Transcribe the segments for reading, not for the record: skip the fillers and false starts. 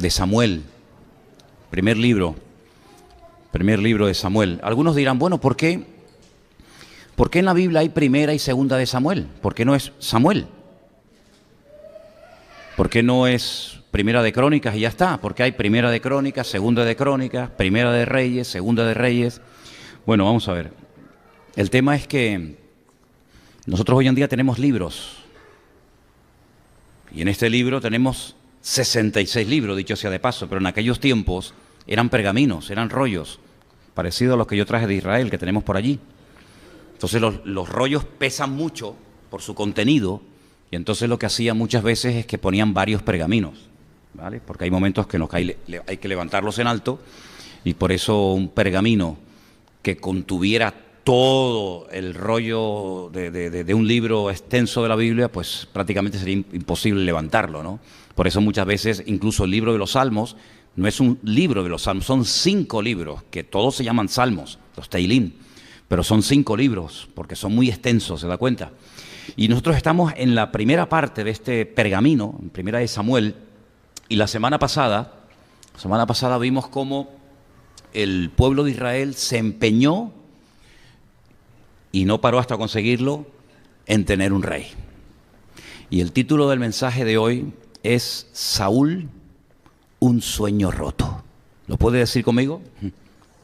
de Samuel, primer libro de Samuel. Algunos dirán, bueno, ¿por qué en la Biblia hay primera y segunda de Samuel? ¿Por qué no es Samuel? ¿Por qué no es primera de Crónicas y ya está? ¿Por qué hay primera de Crónicas, segunda de Crónicas, primera de Reyes, segunda de Reyes? Bueno, vamos a ver. El tema es que nosotros hoy en día tenemos libros. Y en este libro tenemos 66 libros, dicho sea de paso, pero en aquellos tiempos eran pergaminos, eran rollos, parecidos a los que yo traje de Israel, que tenemos por allí. Entonces los rollos pesan mucho por su contenido, y entonces lo que hacían muchas veces es que ponían varios pergaminos, ¿vale? Porque hay momentos que hay que levantarlos en alto, y por eso un pergamino que contuviera todo el rollo de un libro extenso de la Biblia, pues prácticamente sería imposible levantarlo, ¿no? Por eso muchas veces incluso el libro de los Salmos no es un libro de los Salmos, son 5 libros, que todos se llaman Salmos, los Teilín, pero son 5 libros, porque son muy extensos, ¿se da cuenta? Y nosotros estamos en la primera parte de este pergamino, en primera de Samuel, y la semana pasada vimos cómo el pueblo de Israel se empeñó, y no paró hasta conseguirlo, en tener un rey. Y el título del mensaje de hoy es Saúl, un sueño roto. ¿Lo puede decir conmigo?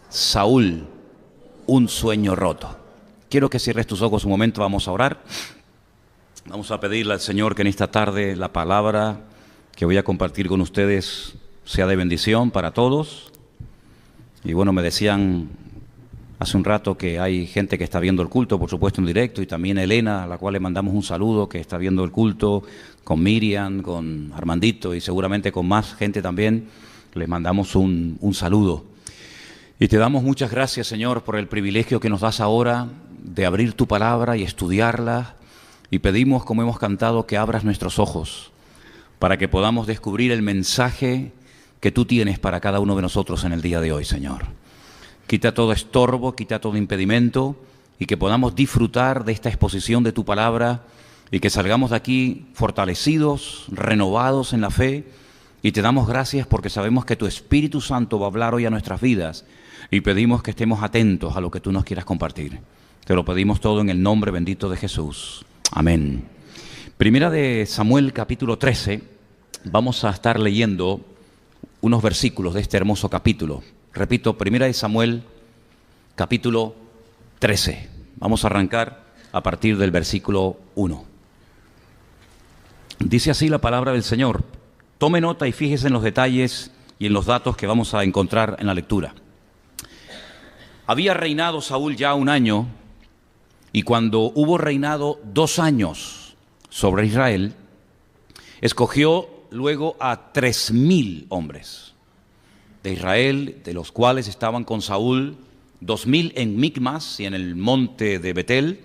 Saúl, un sueño roto. Quiero que cierres tus ojos un momento, vamos a orar. Vamos a pedirle al Señor que en esta tarde la palabra que voy a compartir con ustedes sea de bendición para todos. Y bueno, me decían hace un rato que hay gente que está viendo el culto, por supuesto en directo, y también Elena, a la cual le mandamos un saludo, que está viendo el culto, con Miriam, con Armandito y seguramente con más gente también. Les mandamos un saludo. Y te damos muchas gracias, Señor, por el privilegio que nos das ahora de abrir tu palabra y estudiarla. Y pedimos, como hemos cantado, que abras nuestros ojos para que podamos descubrir el mensaje que tú tienes para cada uno de nosotros en el día de hoy, Señor. Quita todo estorbo, quita todo impedimento y que podamos disfrutar de esta exposición de tu palabra y que salgamos de aquí fortalecidos, renovados en la fe, y te damos gracias porque sabemos que tu Espíritu Santo va a hablar hoy a nuestras vidas y pedimos que estemos atentos a lo que tú nos quieras compartir. Te lo pedimos todo en el nombre bendito de Jesús. Amén. Primera de Samuel capítulo 13, vamos a estar leyendo unos versículos de este hermoso capítulo. Repito, primera de Samuel, capítulo 13. Vamos a arrancar a partir del versículo 1. Dice así la palabra del Señor. Tome nota y fíjese en los detalles y en los datos que vamos a encontrar en la lectura. Había reinado Saúl ya 1 año, y cuando hubo reinado 2 años sobre Israel, escogió luego a 3,000 hombres de Israel, de los cuales estaban con Saúl 2,000 en Micmas y en el monte de Betel,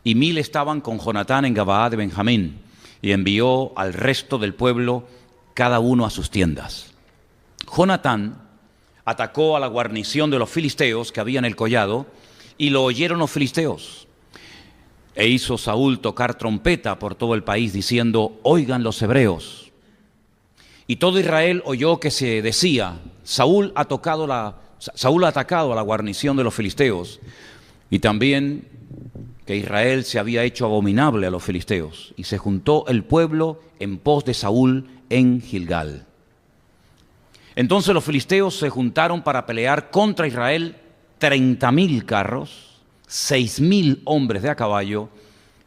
y 1,000 estaban con Jonatán en Gabaa de Benjamín, y envió al resto del pueblo cada uno a sus tiendas. Jonatán atacó a la guarnición de los filisteos que había en el collado, y lo oyeron los filisteos. E hizo Saúl tocar trompeta por todo el país, diciendo: oigan los hebreos. Y todo Israel oyó que se decía: Saúl ha atacado a la guarnición de los filisteos, y también que Israel se había hecho abominable a los filisteos. Y se juntó el pueblo en pos de Saúl en Gilgal. Entonces los filisteos se juntaron para pelear contra Israel 30,000 carros, 6,000 hombres de a caballo,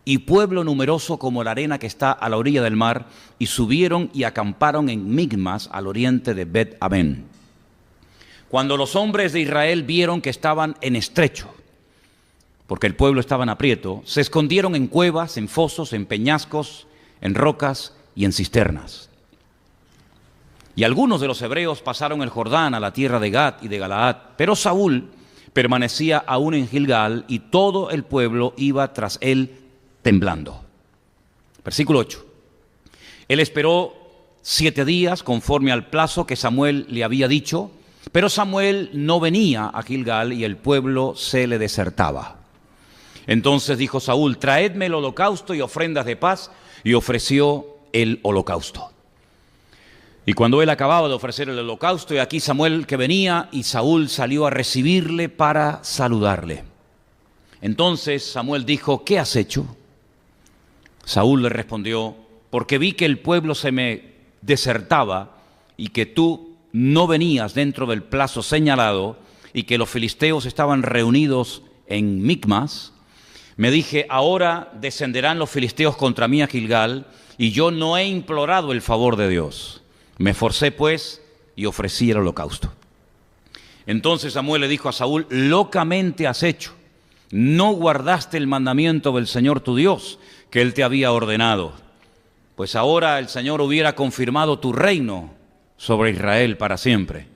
y pueblo numeroso como la arena que está a la orilla del mar, y subieron y acamparon en Micmas, al oriente de Bet-Aven. Cuando los hombres de Israel vieron que estaban en estrecho, porque el pueblo estaba en aprieto, se escondieron en cuevas, en fosos, en peñascos, en rocas y en cisternas. Y algunos de los hebreos pasaron el Jordán a la tierra de Gad y de Galaad, pero Saúl permanecía aún en Gilgal, y todo el pueblo iba tras él temblando. Versículo 8. Él esperó 7 días conforme al plazo que Samuel le había dicho, pero Samuel no venía a Gilgal y el pueblo se le desertaba. Entonces dijo Saúl: traedme el holocausto y ofrendas de paz, y ofreció el holocausto. Y cuando él acababa de ofrecer el holocausto, y aquí Samuel que venía, y Saúl salió a recibirle para saludarle. Entonces Samuel dijo: ¿qué has hecho? Saúl le respondió: porque vi que el pueblo se me desertaba y que tú no venías dentro del plazo señalado y que los filisteos estaban reunidos en Micmas. Me dije: ahora descenderán los filisteos contra mí a Gilgal, y yo no he implorado el favor de Dios. Me esforcé pues y ofrecí el holocausto. Entonces Samuel le dijo a Saúl: locamente has hecho. No guardaste el mandamiento del Señor tu Dios, que Él te había ordenado. Pues ahora el Señor hubiera confirmado tu reino sobre Israel para siempre.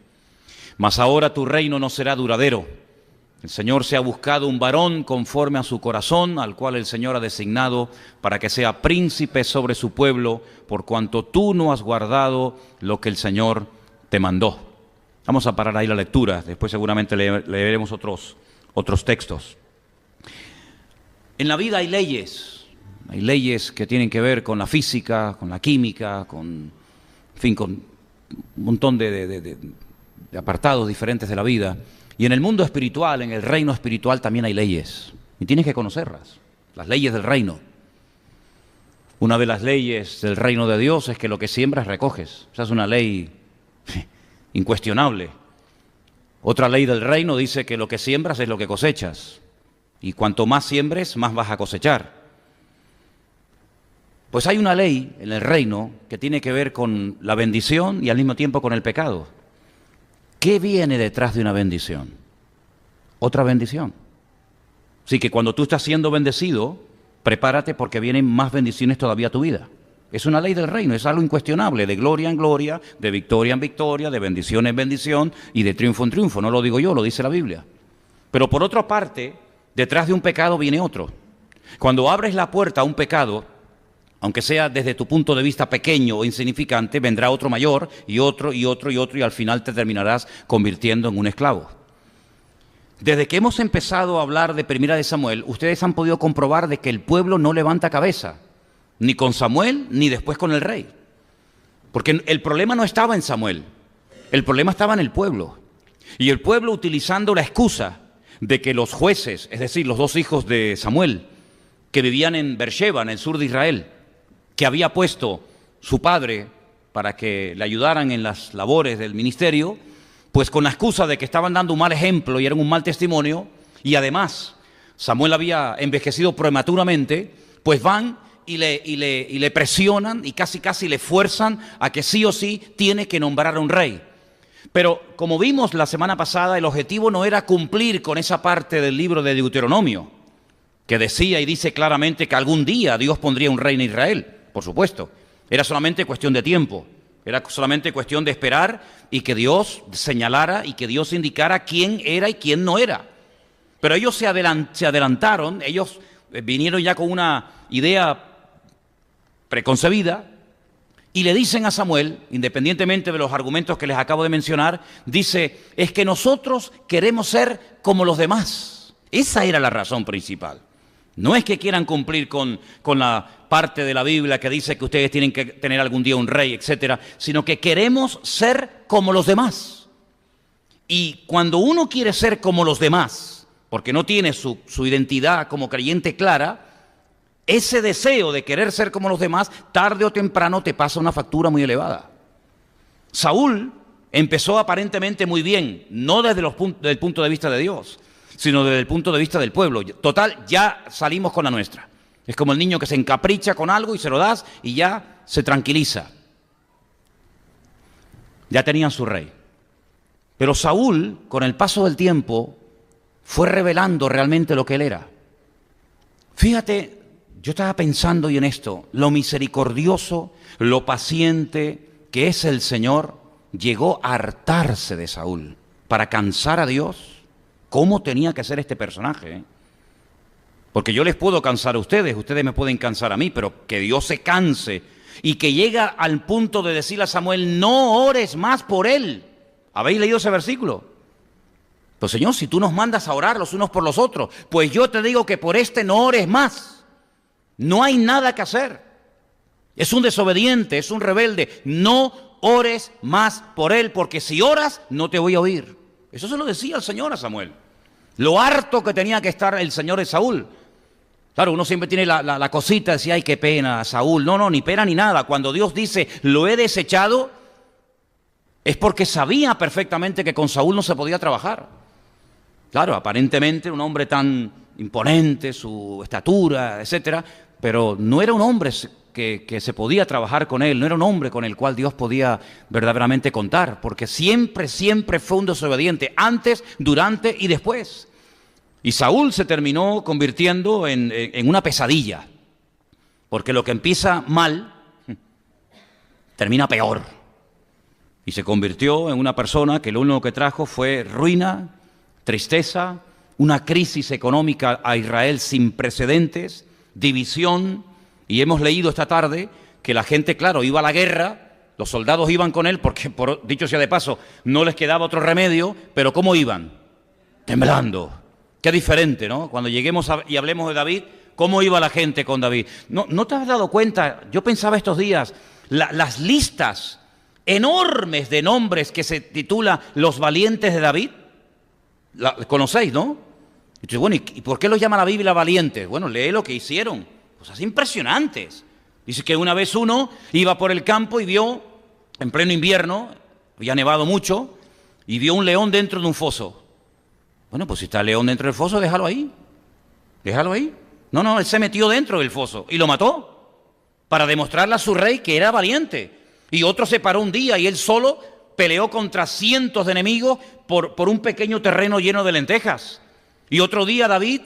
Mas ahora tu reino no será duradero. El Señor se ha buscado un varón conforme a su corazón, al cual el Señor ha designado para que sea príncipe sobre su pueblo, por cuanto tú no has guardado lo que el Señor te mandó. Vamos a parar ahí la lectura, después seguramente leeremos otros textos. En la vida hay leyes que tienen que ver con la física, con la química, con un montón de apartados diferentes de la vida. Y en el mundo espiritual, en el reino espiritual también hay leyes, y tienes que conocerlas, las leyes del reino. Una de las leyes del reino de Dios es que lo que siembras recoges. Esa es una ley incuestionable. Otra ley del reino dice que lo que siembras es lo que cosechas, y cuanto más siembres, más vas a cosechar. Pues hay una ley en el reino que tiene que ver con la bendición y al mismo tiempo con el pecado. ¿Qué viene detrás de una bendición? Otra bendición. Así que cuando tú estás siendo bendecido, prepárate porque vienen más bendiciones todavía a tu vida. Es una ley del reino, es algo incuestionable, de gloria en gloria, de victoria en victoria, de bendición en bendición y de triunfo en triunfo. No lo digo yo, lo dice la Biblia. Pero por otra parte, detrás de un pecado viene otro. Cuando abres la puerta a un pecado, aunque sea desde tu punto de vista pequeño o insignificante, vendrá otro mayor y otro y otro y otro, y al final te terminarás convirtiendo en un esclavo. Desde que hemos empezado a hablar de Primera de Samuel, ustedes han podido comprobar de que el pueblo no levanta cabeza, ni con Samuel ni después con el rey. Porque el problema no estaba en Samuel, el problema estaba en el pueblo. Y el pueblo, utilizando la excusa de que los jueces, es decir, los dos hijos de Samuel, que vivían en Beersheba, en el sur de Israel, que había puesto su padre para que le ayudaran en las labores del ministerio, pues con la excusa de que estaban dando un mal ejemplo y eran un mal testimonio, y además Samuel había envejecido prematuramente, pues van y le presionan y casi le fuerzan a que sí o sí tiene que nombrar a un rey. Pero como vimos la semana pasada, el objetivo no era cumplir con esa parte del libro de Deuteronomio, que decía y dice claramente que algún día Dios pondría un rey en Israel. Por supuesto, era solamente cuestión de tiempo, era solamente cuestión de esperar y que Dios señalara y que Dios indicara quién era y quién no era. Pero ellos se adelantaron, ellos vinieron ya con una idea preconcebida y le dicen a Samuel, independientemente de los argumentos que les acabo de mencionar, dice: es que nosotros queremos ser como los demás. Esa era la razón principal. No es que quieran cumplir con la parte de la Biblia que dice que ustedes tienen que tener algún día un rey, etcétera, sino que queremos ser como los demás. Y cuando uno quiere ser como los demás, porque no tiene su identidad como creyente clara, ese deseo de querer ser como los demás, tarde o temprano te pasa una factura muy elevada. Saúl empezó aparentemente muy bien, no desde el punto de vista de Dios, sino desde el punto de vista del pueblo. Total, ya salimos con la nuestra. Es como el niño que se encapricha con algo y se lo das y ya se tranquiliza. Ya tenían su rey. Pero Saúl, con el paso del tiempo, fue revelando realmente lo que él era. Fíjate, yo estaba pensando y en esto, lo misericordioso, lo paciente que es el Señor, llegó a hartarse de Saúl para cansar a Dios. ¿Cómo tenía que ser este personaje? Porque yo les puedo cansar a ustedes, ustedes me pueden cansar a mí, pero que Dios se canse y que llega al punto de decirle a Samuel: no ores más por él. ¿Habéis leído ese versículo? Pues Señor, si tú nos mandas a orar los unos por los otros, pues yo te digo que por este no ores más. No hay nada que hacer. Es un desobediente, es un rebelde. No ores más por él, porque si oras, no te voy a oír. Eso se lo decía el Señor a Samuel. Lo harto que tenía que estar el Señor de Saúl. Claro, uno siempre tiene la cosita de decir, ay, qué pena, Saúl. No, ni pena ni nada. Cuando Dios dice, lo he desechado, es porque sabía perfectamente que con Saúl no se podía trabajar. Claro, aparentemente un hombre tan imponente, su estatura, etcétera, pero no era un hombre que se podía trabajar con él, no era un hombre con el cual Dios podía verdaderamente contar, porque siempre fue un desobediente, antes, durante y después. Y Saúl se terminó convirtiendo en una pesadilla, porque lo que empieza mal, termina peor. Y se convirtió en una persona que lo único que trajo fue ruina, tristeza, una crisis económica a Israel sin precedentes, división. Y hemos leído esta tarde que la gente, claro, iba a la guerra, los soldados iban con él porque, dicho sea de paso, no les quedaba otro remedio, pero ¿cómo iban? Temblando. Qué diferente, ¿no? Cuando lleguemos y hablemos de David, ¿cómo iba la gente con David? ¿No te has dado cuenta? Yo pensaba estos días, las listas enormes de nombres que se titula Los Valientes de David, conocéis, ¿no? Entonces, bueno, ¿y por qué los llama la Biblia valientes? Bueno, lee lo que hicieron. Cosas impresionantes. Dice que una vez uno iba por el campo y vio, en pleno invierno, había nevado mucho, y vio un león dentro de un foso. Bueno, pues si está el león dentro del foso, déjalo ahí. Déjalo ahí. No, él se metió dentro del foso y lo mató para demostrarle a su rey que era valiente. Y otro se paró un día y él solo peleó contra cientos de enemigos por un pequeño terreno lleno de lentejas. Y otro día David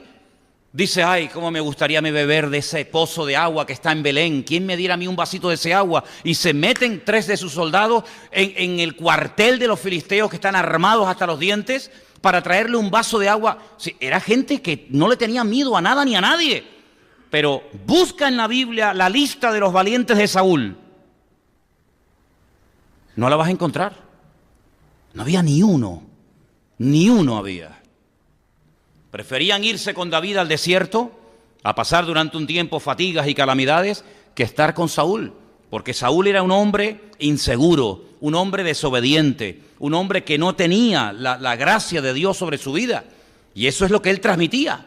dice, ay, cómo me gustaría beber de ese pozo de agua que está en Belén. ¿Quién me diera a mí un vasito de ese agua? Y se meten 3 de sus soldados en el cuartel de los filisteos que están armados hasta los dientes para traerle un vaso de agua. Sí, era gente que no le tenía miedo a nada ni a nadie. Pero busca en la Biblia la lista de los valientes de Saúl. No la vas a encontrar. No había ni uno había. Preferían irse con David al desierto, a pasar durante un tiempo fatigas y calamidades, que estar con Saúl. Porque Saúl era un hombre inseguro, un hombre desobediente, un hombre que no tenía la gracia de Dios sobre su vida. Y eso es lo que él transmitía.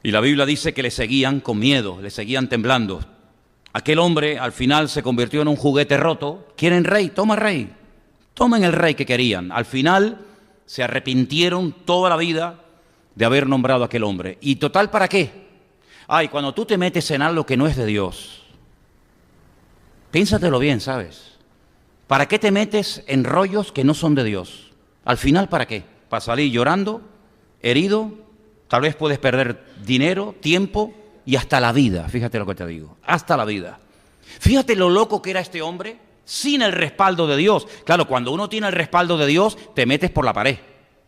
Y la Biblia dice que le seguían con miedo, le seguían temblando. Aquel hombre al final se convirtió en un juguete roto. ¿Quieren rey? Toma rey. Tomen el rey que querían. Al final se arrepintieron toda la vida de haber nombrado a aquel hombre. ¿Y total para qué? Ay, cuando tú te metes en algo que no es de Dios, piénsatelo bien, ¿sabes? ¿Para qué te metes en rollos que no son de Dios? Al final, ¿para qué? ¿Para salir llorando, herido? Tal vez puedes perder dinero, tiempo y hasta la vida. Fíjate lo que te digo, hasta la vida. Fíjate lo loco que era este hombre sin el respaldo de Dios. Claro, cuando uno tiene el respaldo de Dios, te metes por la pared.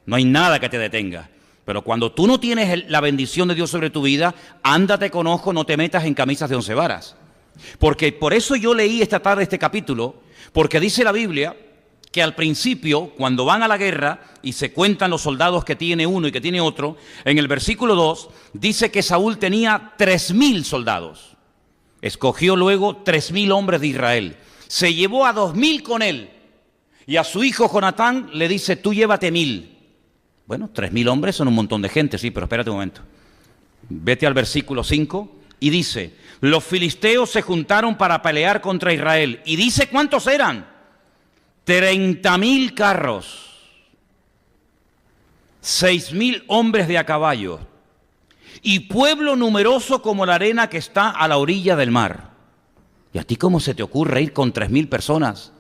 No hay nada que te detenga. Pero cuando tú no tienes la bendición de Dios sobre tu vida, ándate con ojo, no te metas en camisas de 11 varas. Porque por eso yo leí esta tarde este capítulo, porque dice la Biblia que al principio, cuando van a la guerra y se cuentan los soldados que tiene uno y que tiene otro, en el versículo 2 dice que Saúl tenía 3.000 soldados. Escogió luego 3.000 hombres de Israel. Se llevó a 2.000 con él. Y a su hijo Jonatán le dice, tú llévate 1.000. Bueno, 3.000 hombres son un montón de gente, sí, pero espérate un momento. Vete al versículo 5 y dice, los filisteos se juntaron para pelear contra Israel. Y dice, ¿cuántos eran? 30.000 carros, 6.000 hombres de a caballo y pueblo numeroso como la arena que está a la orilla del mar. ¿Y a ti cómo se te ocurre ir con 3.000 personas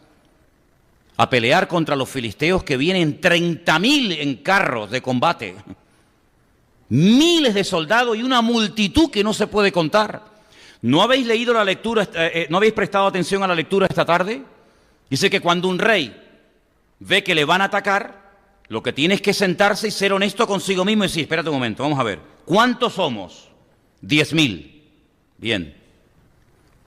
a pelear contra los filisteos que vienen 30.000 en carros de combate? Miles de soldados y una multitud que no se puede contar. ¿No habéis leído la lectura, no habéis prestado atención a la lectura esta tarde? Dice que cuando un rey ve que le van a atacar, lo que tiene es que sentarse y ser honesto consigo mismo y decir, espérate un momento, vamos a ver, ¿cuántos somos? 10.000. Bien.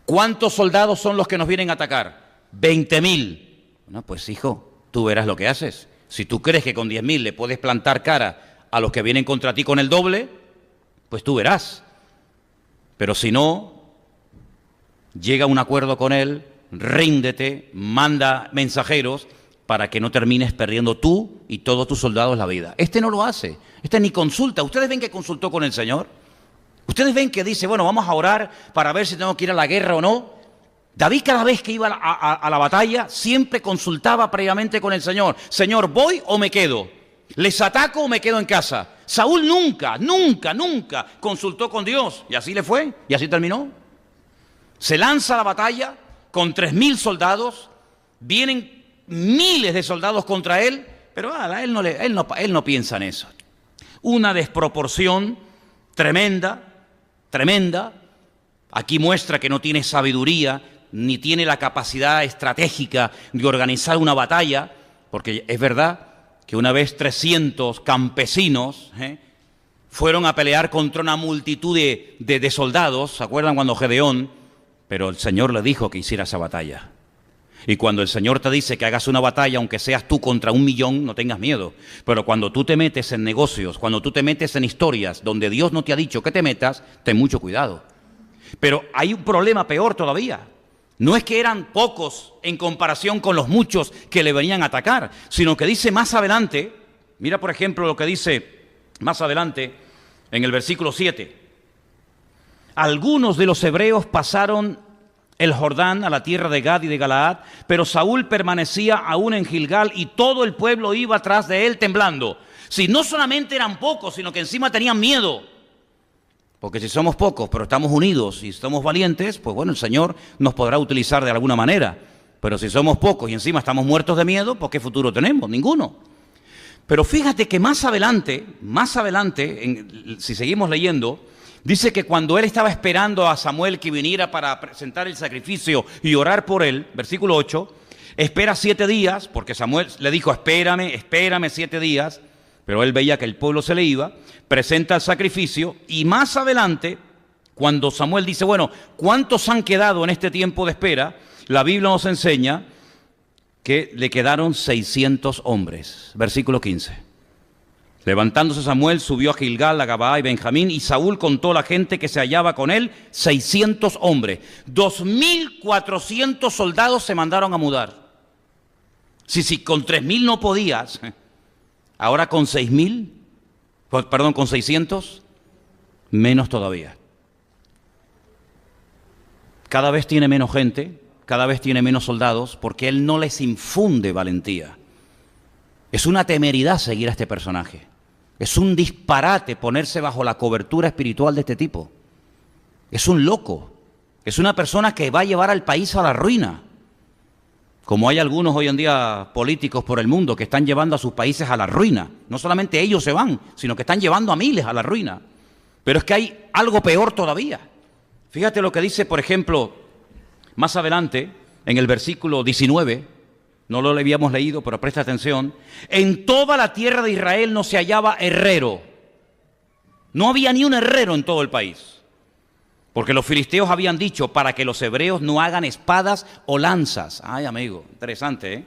¿Cuántos soldados son los que nos vienen a atacar? 20.000. Bueno, pues hijo, tú verás lo que haces. Si tú crees que con 10.000 le puedes plantar cara a los que vienen contra ti con el doble, pues tú verás. Pero si no, llega a un acuerdo con él ríndete, manda mensajeros para que no termines perdiendo tú y todos tus soldados la vida. Este no lo hace, este ni consulta. ¿Ustedes ven que consultó con el Señor? ¿Ustedes ven que dice, bueno, vamos a orar para ver si tengo que ir a la guerra o no? David cada vez que iba a la batalla siempre consultaba previamente con el Señor. Señor, ¿voy o me quedo? ¿Les ataco o me quedo en casa? Saúl nunca consultó con Dios. Y así le fue, y así terminó. Se lanza a la batalla con 3.000 soldados, vienen miles de soldados contra él, pero él no piensa en eso. Una desproporción tremenda. Aquí muestra que no tiene sabiduría, ni tiene la capacidad estratégica de organizar una batalla, porque es verdad que una vez 300 campesinos fueron a pelear contra una multitud de soldados, ¿se acuerdan cuando Gedeón? Pero el Señor le dijo que hiciera esa batalla. Y cuando el Señor te dice que hagas una batalla, aunque seas tú contra 1.000.000, no tengas miedo. Pero cuando tú te metes en negocios, cuando tú te metes en historias donde Dios no te ha dicho que te metas, ten mucho cuidado. Pero hay un problema peor todavía. No es que eran pocos en comparación con los muchos que le venían a atacar, sino que dice más adelante, mira por ejemplo lo que dice más adelante en el versículo 7. Algunos de los hebreos pasaron el Jordán a la tierra de Gad y de Galaad, pero Saúl permanecía aún en Gilgal y todo el pueblo iba atrás de él temblando. Si no solamente eran pocos, sino que encima tenían miedo. Porque si somos pocos, pero estamos unidos y somos valientes, pues bueno, el Señor nos podrá utilizar de alguna manera. Pero si somos pocos y encima estamos muertos de miedo, pues ¿qué futuro tenemos? Ninguno. Pero fíjate que más adelante, si seguimos leyendo, dice que cuando él estaba esperando a Samuel que viniera para presentar el sacrificio y orar por él, versículo 8, espera 7 días, porque Samuel le dijo, espérame 7 días, pero él veía que el pueblo se le iba, presenta el sacrificio y más adelante, cuando Samuel dice, bueno, ¿cuántos han quedado en este tiempo de espera? La Biblia nos enseña que le quedaron 600 hombres, versículo 15. Levantándose Samuel, subió a Gilgal, a Gabaa y Benjamín, y Saúl contó a la gente que se hallaba con él, 600 hombres. 2.400 soldados se mandaron a mudar. Si con 3.000 no podías, ahora con 600, menos todavía. Cada vez tiene menos gente, cada vez tiene menos soldados, porque él no les infunde valentía. Es una temeridad seguir a este personaje. Es un disparate ponerse bajo la cobertura espiritual de este tipo. Es un loco. Es una persona que va a llevar al país a la ruina. Como hay algunos hoy en día políticos por el mundo que están llevando a sus países a la ruina. No solamente ellos se van, sino que están llevando a miles a la ruina. Pero es que hay algo peor todavía. Fíjate lo que dice, por ejemplo, más adelante, en el versículo 19, no lo habíamos leído, pero presta atención. En toda la tierra de Israel no se hallaba herrero. No había ni un herrero en todo el país. Porque los filisteos habían dicho para que los hebreos no hagan espadas o lanzas. Ay, amigo, interesante, ¿eh?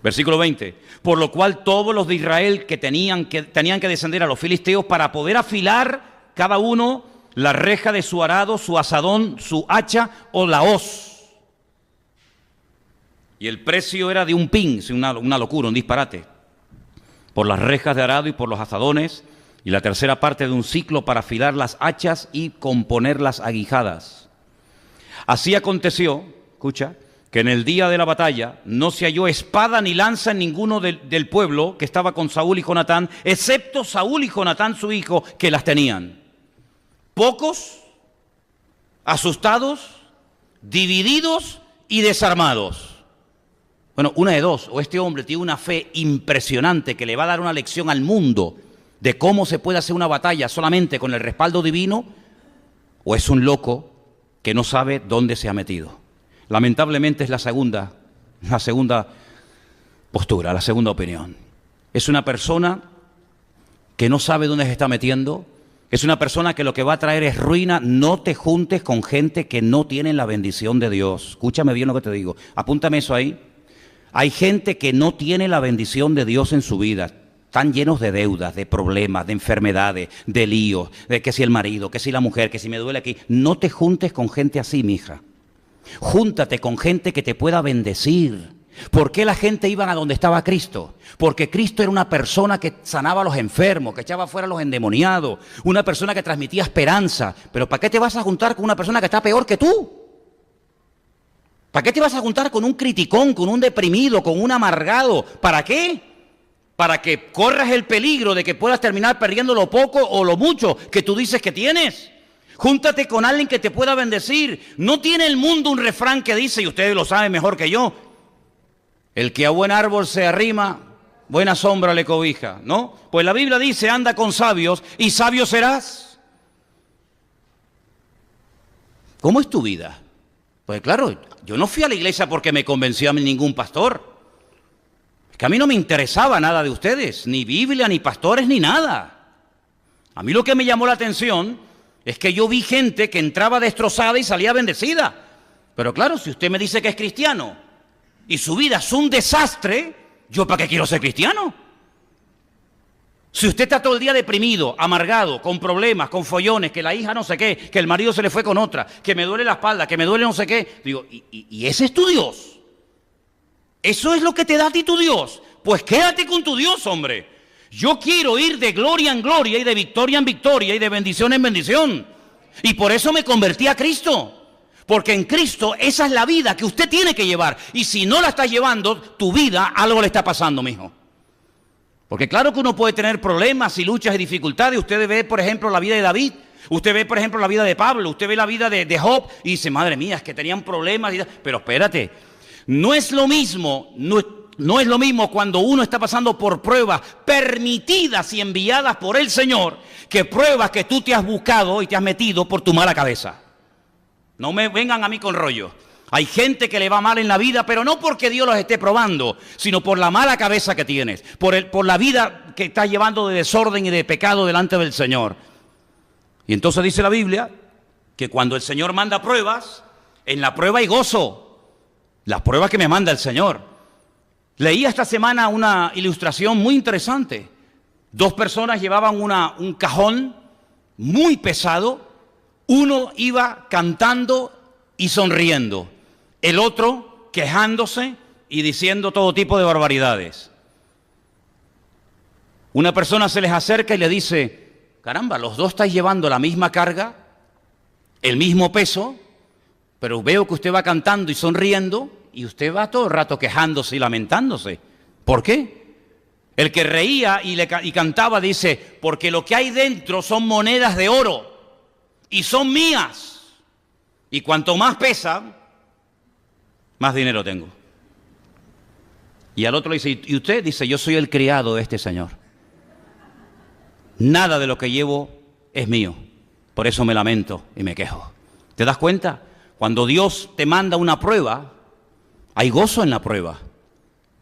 Versículo 20. Por lo cual todos los de Israel que tenían que descender a los filisteos para poder afilar cada uno la reja de su arado, su asadón, su hacha o la hoz. Y el precio era de un pin, una locura, un disparate. Por las rejas de arado y por los azadones, y la tercera parte de un ciclo para afilar las hachas y componer las aguijadas. Así aconteció, escucha, que en el día de la batalla no se halló espada ni lanza en ninguno del pueblo que estaba con Saúl y Jonatán, excepto Saúl y Jonatán su hijo, que las tenían. Pocos, asustados, divididos y desarmados. Bueno, una de dos, o este hombre tiene una fe impresionante que le va a dar una lección al mundo de cómo se puede hacer una batalla solamente con el respaldo divino, o es un loco que no sabe dónde se ha metido. Lamentablemente es la segunda postura, la segunda opinión. Es una persona que no sabe dónde se está metiendo, es una persona que lo que va a traer es ruina. No te juntes con gente que no tiene la bendición de Dios. Escúchame bien lo que te digo, apúntame eso ahí. Hay gente que no tiene la bendición de Dios en su vida. Están llenos de deudas, de problemas, de enfermedades, de líos, de que si el marido, que si la mujer, que si me duele aquí. No te juntes con gente así, mija. Júntate con gente que te pueda bendecir. ¿Por qué la gente iba a donde estaba Cristo? Porque Cristo era una persona que sanaba a los enfermos, que echaba fuera a los endemoniados, una persona que transmitía esperanza. Pero ¿para qué te vas a juntar con una persona que está peor que tú? ¿Para qué te vas a juntar con un criticón, con un deprimido, con un amargado? ¿Para qué? Para que corras el peligro de que puedas terminar perdiendo lo poco o lo mucho que tú dices que tienes. Júntate con alguien que te pueda bendecir. No tiene el mundo un refrán que dice, y ustedes lo saben mejor que yo, el que a buen árbol se arrima, buena sombra le cobija, ¿no? Pues la Biblia dice, anda con sabios y sabio serás. ¿Cómo es tu vida? Pues claro, yo no fui a la iglesia porque me convenció a mí ningún pastor. Es que a mí no me interesaba nada de ustedes, ni Biblia, ni pastores, ni nada. A mí lo que me llamó la atención es que yo vi gente que entraba destrozada y salía bendecida. Pero claro, si usted me dice que es cristiano y su vida es un desastre, ¿yo para qué quiero ser cristiano? Si usted está todo el día deprimido, amargado, con problemas, con follones, que la hija no sé qué, que el marido se le fue con otra, que me duele la espalda, que me duele no sé qué, digo, ¿y ese es tu Dios? ¿Eso es lo que te da a ti tu Dios? Pues quédate con tu Dios, hombre. Yo quiero ir de gloria en gloria y de victoria en victoria y de bendición en bendición. Y por eso me convertí a Cristo. Porque en Cristo esa es la vida que usted tiene que llevar. Y si no la estás llevando, tu vida algo le está pasando, mijo. Porque claro que uno puede tener problemas y luchas y dificultades. Usted ve, por ejemplo, la vida de David. Usted ve, por ejemplo, la vida de Pablo. Usted ve la vida de Job y dice, madre mía, es que tenían problemas. Pero espérate, no es lo mismo, no es lo mismo cuando uno está pasando por pruebas permitidas y enviadas por el Señor que pruebas que tú te has buscado y te has metido por tu mala cabeza. No me vengan a mí con rollo. Hay gente que le va mal en la vida, pero no porque Dios los esté probando, sino por la mala cabeza que tienes, por la vida que estás llevando de desorden y de pecado delante del Señor. Y entonces dice la Biblia que cuando el Señor manda pruebas, en la prueba hay gozo. Las pruebas que me manda el Señor. Leí esta semana una ilustración muy interesante. Dos personas llevaban un cajón muy pesado. Uno iba cantando y sonriendo. El otro quejándose y diciendo todo tipo de barbaridades. Una persona se les acerca y le dice, caramba, los dos estáis llevando la misma carga, el mismo peso, pero veo que usted va cantando y sonriendo y usted va todo el rato quejándose y lamentándose. ¿Por qué? El que reía y cantaba dice, porque lo que hay dentro son monedas de oro y son mías. Y cuanto más pesa, más dinero tengo. Y al otro le dice, ¿y usted? Dice, yo soy el criado de este señor. Nada de lo que llevo es mío. Por eso me lamento y me quejo. ¿Te das cuenta? Cuando Dios te manda una prueba, hay gozo en la prueba.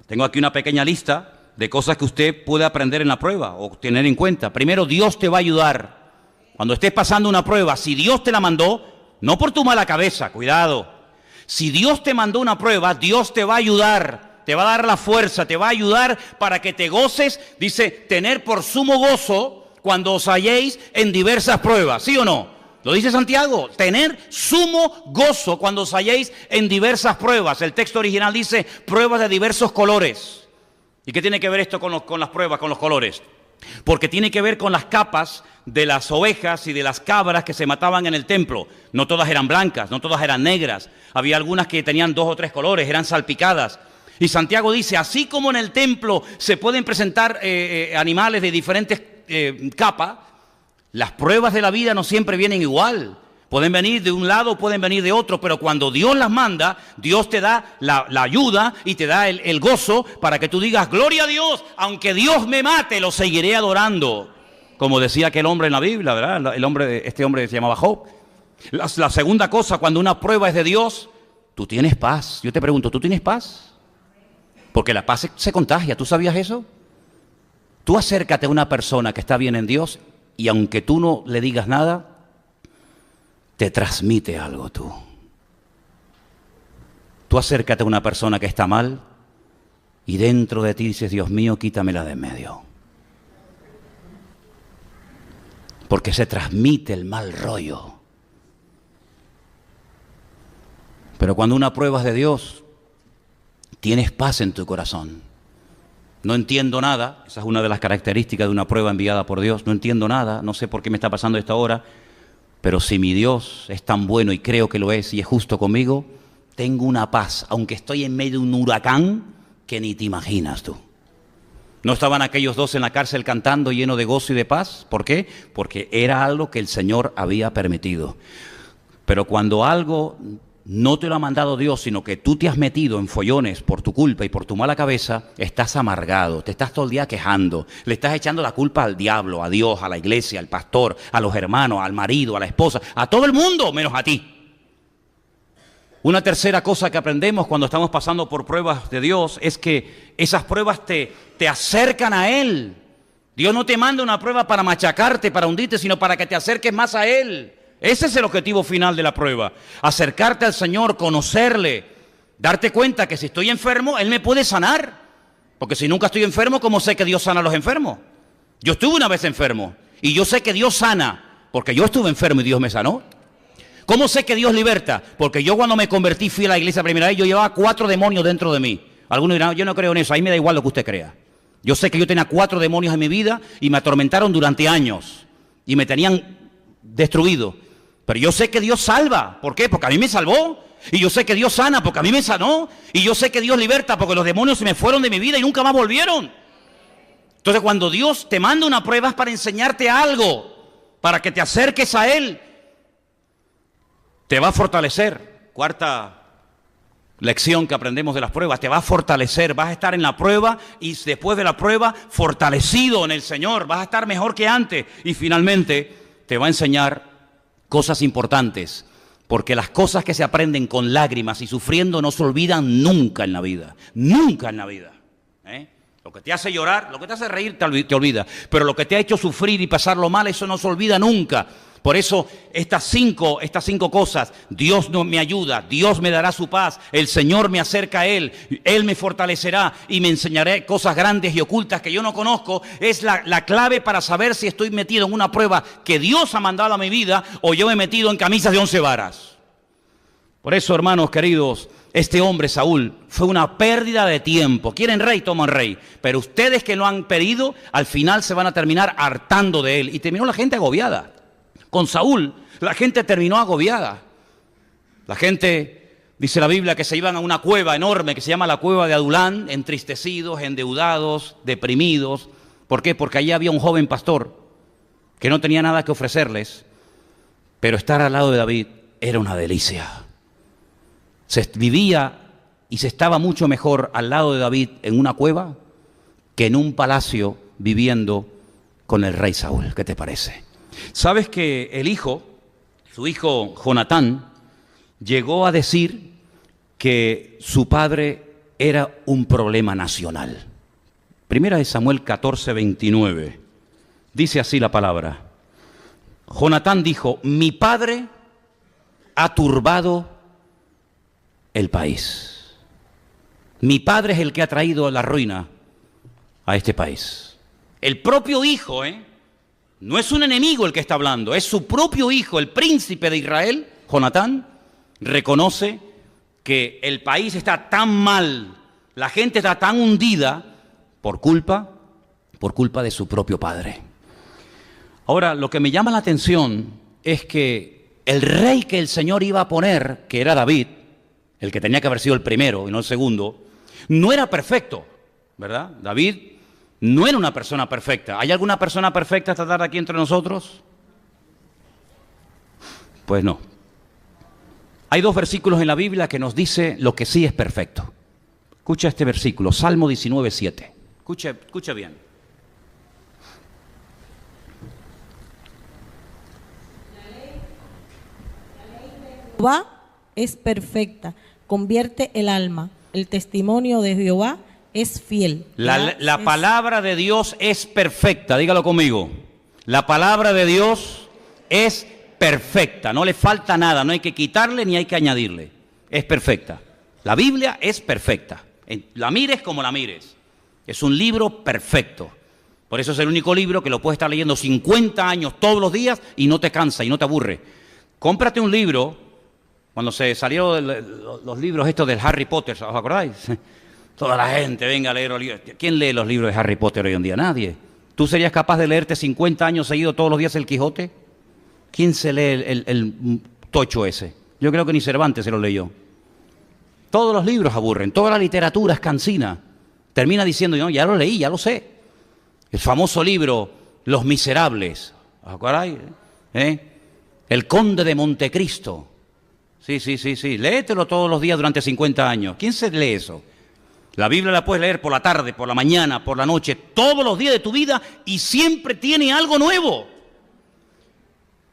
Tengo aquí una pequeña lista de cosas que usted puede aprender en la prueba o tener en cuenta. Primero, Dios te va a ayudar. Cuando estés pasando una prueba, si Dios te la mandó, no por tu mala cabeza, cuidado. Si Dios te mandó una prueba, Dios te va a ayudar, te va a dar la fuerza, te va a ayudar para que te goces. Dice, tener por sumo gozo cuando os halléis en diversas pruebas, ¿sí o no? Lo dice Santiago, tener sumo gozo cuando os halléis en diversas pruebas. El texto original dice pruebas de diversos colores. ¿Y qué tiene que ver esto con las pruebas, con los colores? Porque tiene que ver con las capas de las ovejas y de las cabras que se mataban en el templo. No todas eran blancas, no todas eran negras. Había algunas que tenían 2 o 3 colores, eran salpicadas. Y Santiago dice, así como en el templo se pueden presentar animales de diferentes capas, las pruebas de la vida no siempre vienen igual. Pueden venir de un lado, pueden venir de otro, pero cuando Dios las manda, Dios te da la ayuda y te da el gozo para que tú digas, gloria a Dios, aunque Dios me mate, lo seguiré adorando. Como decía aquel hombre en la Biblia, ¿verdad? Este hombre se llamaba Job. La segunda cosa, cuando una prueba es de Dios, tú tienes paz. Yo te pregunto, ¿tú tienes paz? Porque la paz se contagia, ¿tú sabías eso? Tú acércate a una persona que está bien en Dios y aunque tú no le digas nada, te transmite algo tú. Tú acércate a una persona que está mal y dentro de ti dices, Dios mío, quítamela de en medio. Porque se transmite el mal rollo. Pero cuando una prueba es de Dios, tienes paz en tu corazón. No entiendo nada, esa es una de las características de una prueba enviada por Dios. No entiendo nada, no sé por qué me está pasando esta hora, pero si mi Dios es tan bueno y creo que lo es y es justo conmigo, tengo una paz, aunque estoy en medio de un huracán que ni te imaginas tú. ¿No estaban aquellos dos en la cárcel cantando lleno de gozo y de paz? ¿Por qué? Porque era algo que el Señor había permitido. Pero cuando algo no te lo ha mandado Dios, sino que tú te has metido en follones por tu culpa y por tu mala cabeza, estás amargado, te estás todo el día quejando, le estás echando la culpa al diablo, a Dios, a la iglesia, al pastor, a los hermanos, al marido, a la esposa, a todo el mundo menos a ti. Una tercera cosa que aprendemos cuando estamos pasando por pruebas de Dios es que esas pruebas te acercan a Él. Dios no te manda una prueba para machacarte, para hundirte, sino para que te acerques más a Él. Ese es el objetivo final de la prueba. Acercarte al Señor, conocerle, darte cuenta que si estoy enfermo, Él me puede sanar. Porque si nunca estoy enfermo, ¿cómo sé que Dios sana a los enfermos? Yo estuve una vez enfermo y yo sé que Dios sana, porque yo estuve enfermo y Dios me sanó. ¿Cómo sé que Dios liberta? Porque yo cuando me convertí, fui a la iglesia primera vez, yo llevaba 4 demonios dentro de mí. Algunos dirán, yo no creo en eso, ahí me da igual lo que usted crea. Yo sé que yo tenía 4 demonios en mi vida y me atormentaron durante años y me tenían destruido. Pero yo sé que Dios salva. ¿Por qué? Porque a mí me salvó. Y yo sé que Dios sana porque a mí me sanó. Y yo sé que Dios liberta porque los demonios se me fueron de mi vida y nunca más volvieron. Entonces cuando Dios te manda una prueba es para enseñarte algo, para que te acerques a Él. Te va a fortalecer. Cuarta lección que aprendemos de las pruebas, te va a fortalecer. Vas a estar en la prueba y después de la prueba fortalecido en el Señor. Vas a estar mejor que antes. Y finalmente te va a enseñar cosas importantes, porque las cosas que se aprenden con lágrimas y sufriendo no se olvidan nunca en la vida, nunca en la vida. Lo que te hace llorar, lo que te hace reír te olvida, pero lo que te ha hecho sufrir y pasarlo mal, eso no se olvida nunca. Por eso estas cinco cosas, Dios no me ayuda, Dios me dará su paz, el Señor me acerca a Él, Él me fortalecerá y me enseñará cosas grandes y ocultas que yo no conozco, es la clave para saber si estoy metido en una prueba que Dios ha mandado a mi vida o yo me he metido en camisas de 11 varas. Por eso, hermanos queridos, este hombre Saúl fue una pérdida de tiempo. Quieren rey, toman rey, pero ustedes que lo han pedido, al final se van a terminar hartando de él. Y terminó la gente agobiada. Con Saúl, la gente terminó agobiada. La gente, dice la Biblia, que se iban a una cueva enorme que se llama la cueva de Adulán, entristecidos, endeudados, deprimidos. ¿Por qué? Porque allí había un joven pastor que no tenía nada que ofrecerles, pero estar al lado de David era una delicia. Se vivía y se estaba mucho mejor al lado de David en una cueva que en un palacio viviendo con el rey Saúl. ¿Qué te parece? ¿Sabes que su hijo Jonatán, llegó a decir que su padre era un problema nacional? Primera de Samuel 14:29. Dice así la palabra. Jonatán dijo, mi padre ha turbado el país. Mi padre es el que ha traído la ruina a este país. El propio hijo, no es un enemigo el que está hablando, es su propio hijo, el príncipe de Israel, Jonatán, reconoce que el país está tan mal, la gente está tan hundida por culpa de su propio padre. Ahora, lo que me llama la atención es que el rey que el Señor iba a poner, que era David, el que tenía que haber sido el primero y no el segundo, no era perfecto, ¿verdad? David no era una persona perfecta. ¿Hay alguna persona perfecta esta tarde aquí entre nosotros? Pues no. Hay 2 versículos en la Biblia que nos dice lo que sí es perfecto. Escucha este versículo, Salmo 19:7. Escucha bien. La ley de Jehová es perfecta, convierte el alma. El testimonio de Jehová es fiel. La palabra de Dios es perfecta, dígalo conmigo. La palabra de Dios es perfecta, no le falta nada, no hay que quitarle ni hay que añadirle. Es perfecta. La Biblia es perfecta. La mires como la mires. Es un libro perfecto. Por eso es el único libro que lo puedes estar leyendo 50 años todos los días y no te cansa y no te aburre. Cómprate un libro Cuando se salieron los libros estos del Harry Potter, ¿os acordáis? Toda la gente venga a leer los libros. ¿Quién lee los libros de Harry Potter hoy en día? Nadie. ¿Tú serías capaz de leerte 50 años seguidos todos los días el Quijote? ¿Quién se lee el tocho ese? Yo creo que ni Cervantes se lo leyó. Todos los libros aburren, toda la literatura es cansina. Termina diciendo, no, ya lo leí, ya lo sé. El famoso libro Los Miserables, ¿os acordáis? El Conde de Montecristo. Sí, léetelo todos los días durante 50 años. ¿Quién se lee eso? La Biblia la puedes leer por la tarde, por la mañana, por la noche, todos los días de tu vida y siempre tiene algo nuevo.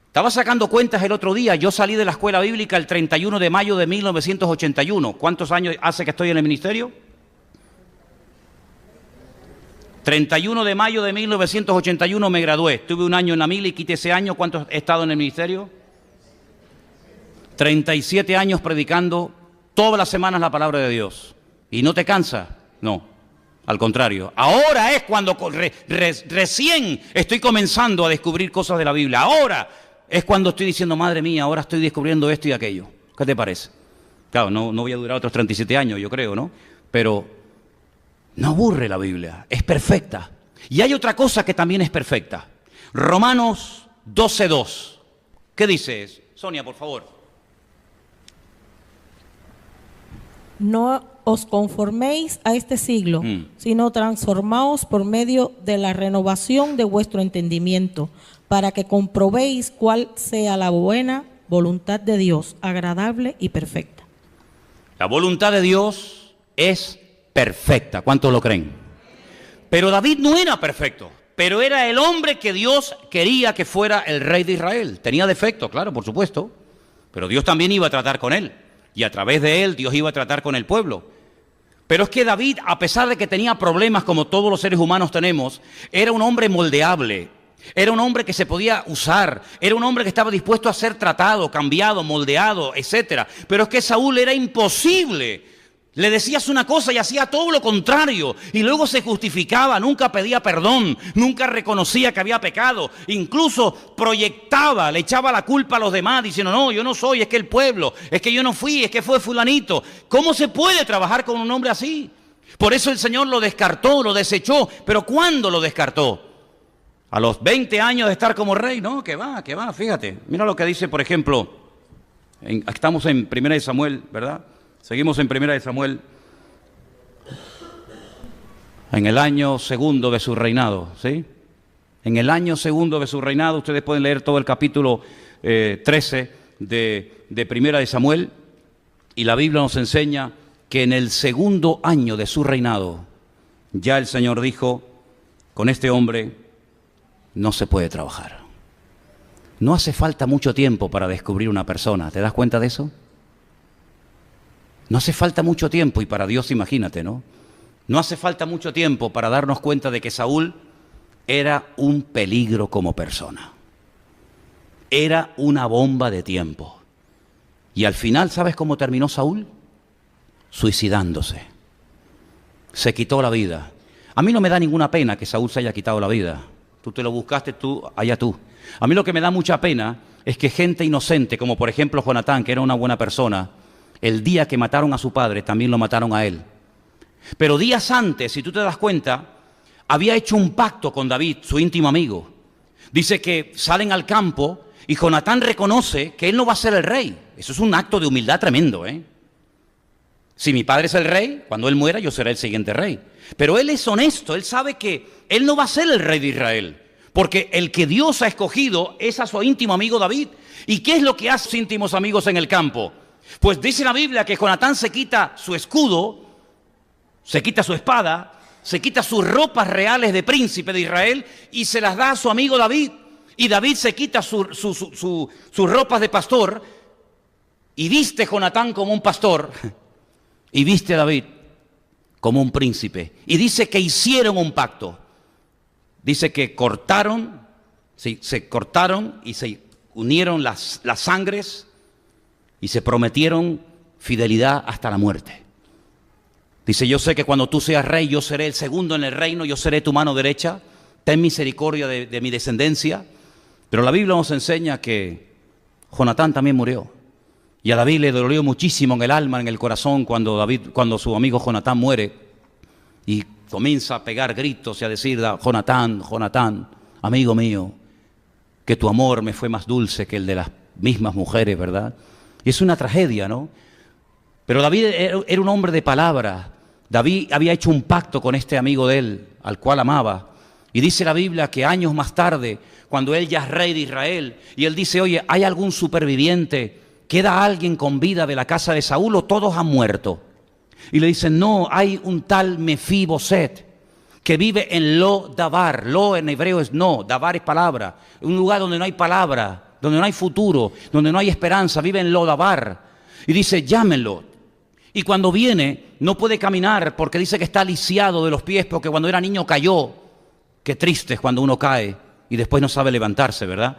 Estaba sacando cuentas el otro día. Yo salí de la escuela bíblica el 31 de mayo de 1981. ¿Cuántos años hace que estoy en el ministerio? 31 de mayo de 1981 me gradué. Estuve un año en la mili y quité ese año. ¿Cuánto he estado en el ministerio? 37 años predicando todas las semanas la palabra de Dios. ¿Y no te cansa? No, al contrario. Ahora es cuando recién estoy comenzando a descubrir cosas de la Biblia. Ahora es cuando estoy diciendo, madre mía, ahora estoy descubriendo esto y aquello. ¿Qué te parece? Claro, no voy a durar otros 37 años, yo creo, ¿no? Pero no aburre la Biblia, es perfecta. Y hay otra cosa que también es perfecta. Romanos 12:2. ¿Qué dice? Sonia, por favor. No os conforméis a este siglo, sino transformaos por medio de la renovación de vuestro entendimiento, para que comprobéis cuál sea la buena voluntad de Dios, agradable y perfecta. La voluntad de Dios es perfecta. ¿Cuántos lo creen? Pero David no era perfecto, pero era el hombre que Dios quería que fuera el rey de Israel. Tenía defectos, claro, por supuesto, pero Dios también iba a tratar con él. Y a través de él Dios iba a tratar con el pueblo. Pero es que David, a pesar de que tenía problemas como todos los seres humanos tenemos, era un hombre moldeable, era un hombre que se podía usar, era un hombre que estaba dispuesto a ser tratado, cambiado, moldeado, etc. Pero es que Saúl era imposible. Le decías una cosa y hacía todo lo contrario. Y luego se justificaba, nunca pedía perdón, nunca reconocía que había pecado. Incluso proyectaba, le echaba la culpa a los demás, diciendo, no, yo no soy, es que el pueblo, es que yo no fui, es que fue fulanito. ¿Cómo se puede trabajar con un hombre así? Por eso el Señor lo descartó, lo desechó. ¿Pero cuándo lo descartó? A los 20 años de estar como rey. No, que va, fíjate. Mira lo que dice, por ejemplo, estamos en 1 Samuel, ¿verdad? Seguimos en 1 Samuel, en el año segundo de su reinado, ¿sí? En el año segundo de su reinado, ustedes pueden leer todo el capítulo 13 de 1 Samuel, y la Biblia nos enseña que en el segundo año de su reinado, ya el Señor dijo, con este hombre no se puede trabajar. No hace falta mucho tiempo para descubrir una persona, ¿te das cuenta de eso? No hace falta mucho tiempo, y para Dios imagínate, ¿no? No hace falta mucho tiempo para darnos cuenta de que Saúl era un peligro como persona. Era una bomba de tiempo. Y al final, ¿sabes cómo terminó Saúl? Suicidándose. Se quitó la vida. A mí no me da ninguna pena que Saúl se haya quitado la vida. Tú te lo buscaste, allá tú. A mí lo que me da mucha pena es que gente inocente, como por ejemplo Jonatán, que era una buena persona, el día que mataron a su padre, también lo mataron a él. Pero días antes, si tú te das cuenta, había hecho un pacto con David, su íntimo amigo. Dice que salen al campo y Jonatán reconoce que él no va a ser el rey. Eso es un acto de humildad tremendo, ¿eh? Si mi padre es el rey, cuando él muera yo seré el siguiente rey. Pero él es honesto, él sabe que él no va a ser el rey de Israel, porque el que Dios ha escogido es a su íntimo amigo David. ¿Y qué es lo que hacen sus íntimos amigos en el campo? Pues dice la Biblia que Jonatán se quita su escudo, se quita su espada, se quita sus ropas reales de príncipe de Israel y se las da a su amigo David. Y David se quita sus ropas de pastor y viste Jonatán como un pastor y viste a David como un príncipe. Y dice que hicieron un pacto. Dice que cortaron, se cortaron y se unieron las sangres y se prometieron fidelidad hasta la muerte. Dice, yo sé que cuando tú seas rey, yo seré el segundo en el reino, yo seré tu mano derecha, ten misericordia de mi descendencia. Pero la Biblia nos enseña que Jonatán también murió. Y a David le dolió muchísimo en el alma, en el corazón, cuando su amigo Jonatán muere y comienza a pegar gritos y a decir: Jonatán, Jonatán, amigo mío, que tu amor me fue más dulce que el de las mismas mujeres, ¿verdad? Y es una tragedia, ¿no? Pero David era un hombre de palabra. David había hecho un pacto con este amigo de él, al cual amaba. Y dice la Biblia que años más tarde, cuando él ya es rey de Israel, y él dice: oye, ¿hay algún superviviente? ¿Queda alguien con vida de la casa de Saúl o todos han muerto? Y le dicen: no, hay un tal Mefiboset que vive en Lo-Dabar. Lo en hebreo es no, Dabar es palabra. Un lugar donde no hay palabra, donde no hay futuro, donde no hay esperanza. Vive en Lo-Dabar. Y dice: llámenlo. Y cuando viene no puede caminar porque dice que está lisiado de los pies porque cuando era niño cayó. Qué triste es cuando uno cae y después no sabe levantarse, ¿verdad?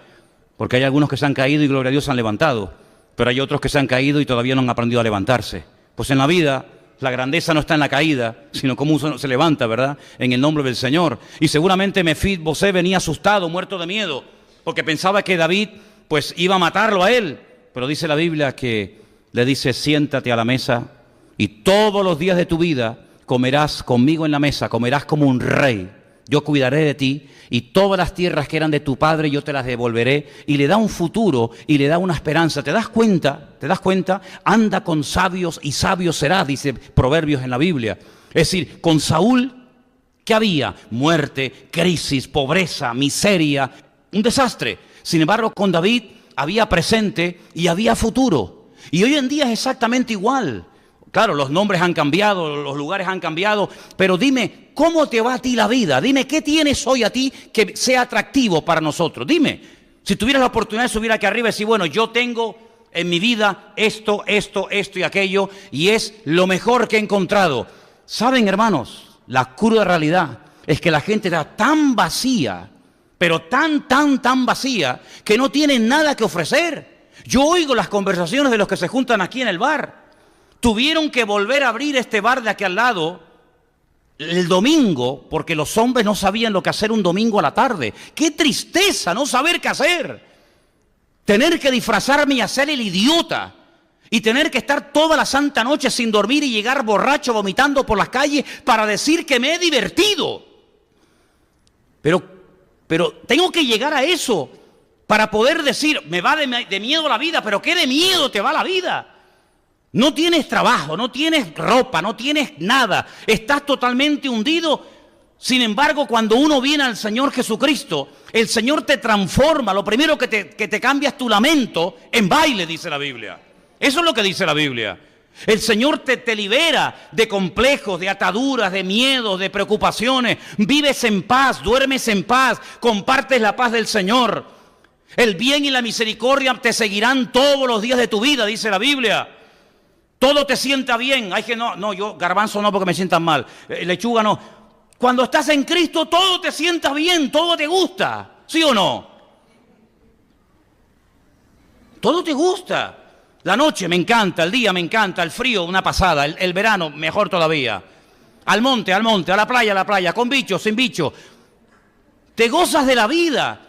Porque hay algunos que se han caído y gloria a Dios se han levantado, pero hay otros que se han caído y todavía no han aprendido a levantarse. Pues en la vida la grandeza no está en la caída, sino cómo uno se levanta, ¿verdad? En el nombre del Señor. Y seguramente Mefiboset venía asustado, muerto de miedo, porque pensaba que David pues iba a matarlo a él. Pero dice la Biblia que le dice: siéntate a la mesa y todos los días de tu vida comerás conmigo en la mesa, comerás como un rey. Yo cuidaré de ti y todas las tierras que eran de tu padre yo te las devolveré. Y le da un futuro y le da una esperanza. ¿Te das cuenta? ¿Te das cuenta? Anda con sabios y sabio serás, dice Proverbios en la Biblia. Es decir, con Saúl, ¿qué había? Muerte, crisis, pobreza, miseria, un desastre. Sin embargo, con David había presente y había futuro. Y hoy en día es exactamente igual. Claro, los nombres han cambiado, los lugares han cambiado, pero dime, ¿cómo te va a ti la vida? Dime, ¿qué tienes hoy a ti que sea atractivo para nosotros? Dime, si tuvieras la oportunidad de subir aquí arriba y decir: bueno, yo tengo en mi vida esto y aquello, y es lo mejor que he encontrado. ¿Saben, hermanos? La cruda realidad es que la gente está tan vacía, pero tan vacía, que no tienen nada que ofrecer. Yo oigo las conversaciones de los que se juntan aquí en el bar. Tuvieron que volver a abrir este bar de aquí al lado el domingo porque los hombres no sabían lo que hacer un domingo a la tarde. ¡Qué tristeza no saber qué hacer! Tener que disfrazarme y hacer el idiota y tener que estar toda la santa noche sin dormir y llegar borracho vomitando por las calles para decir que me he divertido. Pero tengo que llegar a eso para poder decir: me va de miedo la vida. ¿Pero qué de miedo te va la vida? No tienes trabajo, no tienes ropa, no tienes nada. Estás totalmente hundido. Sin embargo, cuando uno viene al Señor Jesucristo, el Señor te transforma. Lo primero que te cambia es tu lamento en baile, dice la Biblia. Eso es lo que dice la Biblia. El Señor te libera de complejos, de ataduras, de miedos, de preocupaciones. Vives en paz, duermes en paz, compartes la paz del Señor. El bien y la misericordia te seguirán todos los días de tu vida, dice la Biblia. Todo te sienta bien. Hay que yo garbanzo no porque me sientan mal. Lechuga no. Cuando estás en Cristo todo te sienta bien, todo te gusta. ¿Sí o no? Todo te gusta. La noche me encanta, el día me encanta, el frío una pasada, el verano mejor todavía. Al monte, a la playa, con bicho, sin bicho. Te gozas de la vida.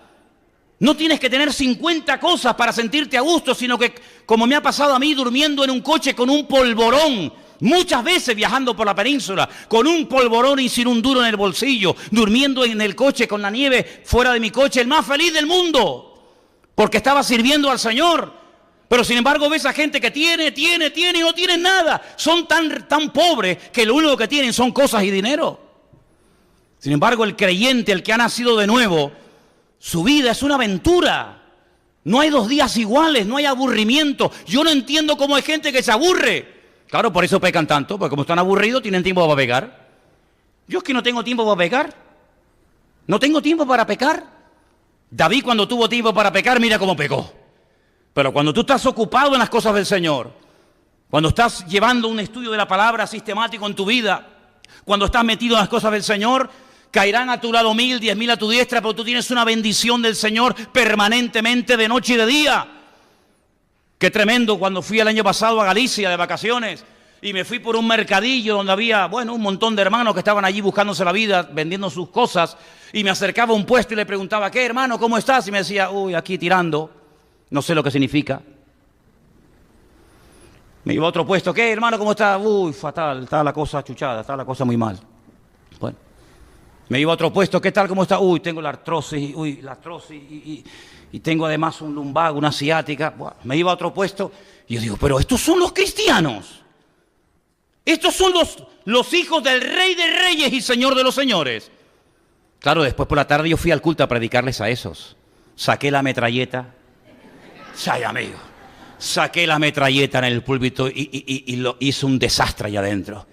No tienes que tener 50 cosas para sentirte a gusto, sino que, como me ha pasado a mí, durmiendo en un coche con un polvorón, muchas veces viajando por la península, con un polvorón y sin un duro en el bolsillo, durmiendo en el coche con la nieve fuera de mi coche, el más feliz del mundo, porque estaba sirviendo al Señor. Pero sin embargo ves a gente que tiene y no tienen nada. Son tan pobres que lo único que tienen son cosas y dinero. Sin embargo, el creyente, el que ha nacido de nuevo, su vida es una aventura. No hay 2 días iguales, no hay aburrimiento. Yo no entiendo cómo hay gente que se aburre. Claro, por eso pecan tanto, porque como están aburridos tienen tiempo para pecar. Yo es que no tengo tiempo para pecar. No tengo tiempo para pecar. David, cuando tuvo tiempo para pecar, mira cómo pecó. Pero cuando tú estás ocupado en las cosas del Señor, cuando estás llevando un estudio de la palabra sistemático en tu vida, cuando estás metido en las cosas del Señor, caerán a tu lado 1000, 10.000 a tu diestra, pero tú tienes una bendición del Señor permanentemente de noche y de día. Qué tremendo cuando fui el año pasado a Galicia de vacaciones y me fui por un mercadillo donde había, un montón de hermanos que estaban allí buscándose la vida, vendiendo sus cosas, y me acercaba a un puesto y le preguntaba: ¿qué, hermano, cómo estás? Y me decía: aquí tirando, no sé lo que significa. Me iba a otro puesto. ¿Qué, hermano, cómo está? Uy, fatal, está la cosa chuchada, está la cosa muy mal. Bueno. Me iba a otro puesto. ¿Qué tal, cómo está? Uy, tengo la artrosis, y tengo además un lumbago, una ciática. Buah. Me iba a otro puesto y yo digo, pero estos son los cristianos. Estos son los hijos del Rey de Reyes y Señor de los Señores. Claro, después por la tarde yo fui al culto a predicarles a esos. Saqué la metralleta. ¡Ay, amigo! Saqué la metralleta en el púlpito y lo hice un desastre allá adentro.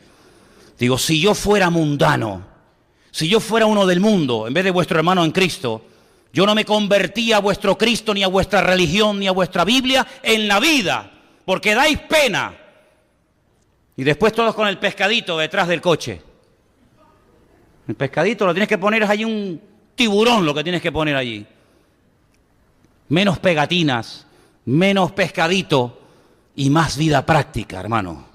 Digo, si yo fuera mundano, si yo fuera uno del mundo, en vez de vuestro hermano en Cristo, yo no me convertía a vuestro Cristo, ni a vuestra religión, ni a vuestra Biblia en la vida, porque dais pena. Y después todos con el pescadito detrás del coche. El pescadito lo tienes que poner, es allí un tiburón lo que tienes que poner allí. Menos pegatinas, menos pescadito y más vida práctica, hermano.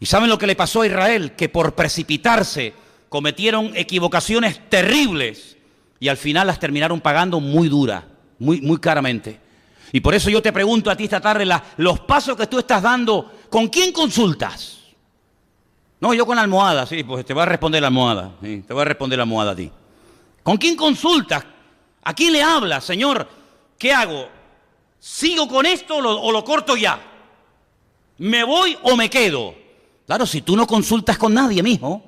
¿Y saben lo que le pasó a Israel? Que por precipitarse cometieron equivocaciones terribles y al final las terminaron pagando muy dura, muy caramente. Y por eso yo te pregunto a ti esta tarde, los pasos que tú estás dando, ¿con quién consultas? No, yo con la almohada, sí, pues te voy a responder la almohada, sí, te voy a responder la almohada a ti. ¿Con quién consultas? ¿A quién le hablas, Señor? ¿Qué hago? ¿Sigo con esto o lo corto ya? ¿Me voy o me quedo? Claro, si tú no consultas con nadie, mijo,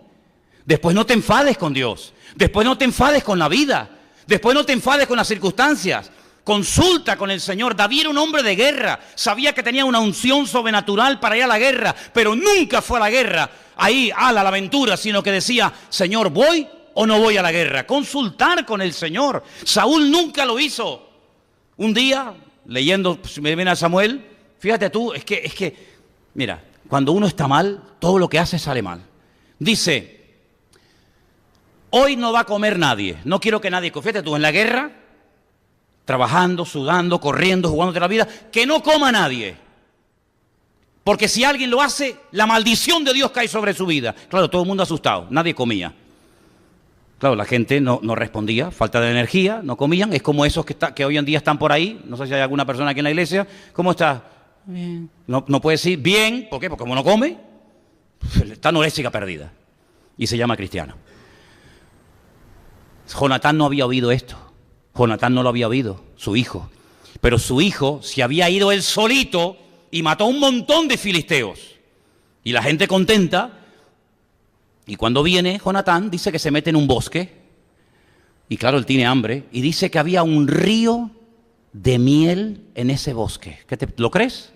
después no te enfades con Dios, después no te enfades con la vida, después no te enfades con las circunstancias. Consulta con el Señor. David era un hombre de guerra, sabía que tenía una unción sobrenatural para ir a la guerra, pero nunca fue a la guerra, ahí a la aventura, sino que decía, Señor, ¿voy o no voy a la guerra? Consultar con el Señor. Saúl nunca lo hizo. Un día, leyendo, me viene a Samuel, fíjate tú, es que, mira, cuando uno está mal, todo lo que hace sale mal. Dice, hoy no va a comer nadie, no quiero que nadie, fíjate tú, en la guerra, trabajando, sudando, corriendo, jugándote la vida, que no coma nadie. Porque si alguien lo hace, la maldición de Dios cae sobre su vida. Claro, todo el mundo asustado, nadie comía. Claro, la gente no respondía, falta de energía, no comían. Es como esos que hoy en día están por ahí, no sé si hay alguna persona aquí en la iglesia. ¿Cómo está? Bien. No puede decir bien, ¿por qué? Porque como no come, está anoréxica perdida. Y se llama cristiano. Jonatán no había oído esto. Jonatán no lo había oído, su hijo. Pero su hijo se había ido él solito y mató a un montón de filisteos. Y la gente contenta. Y cuando viene Jonatán, dice que se mete en un bosque. Y claro, él tiene hambre. Y dice que había un río de miel en ese bosque. ¿Lo crees?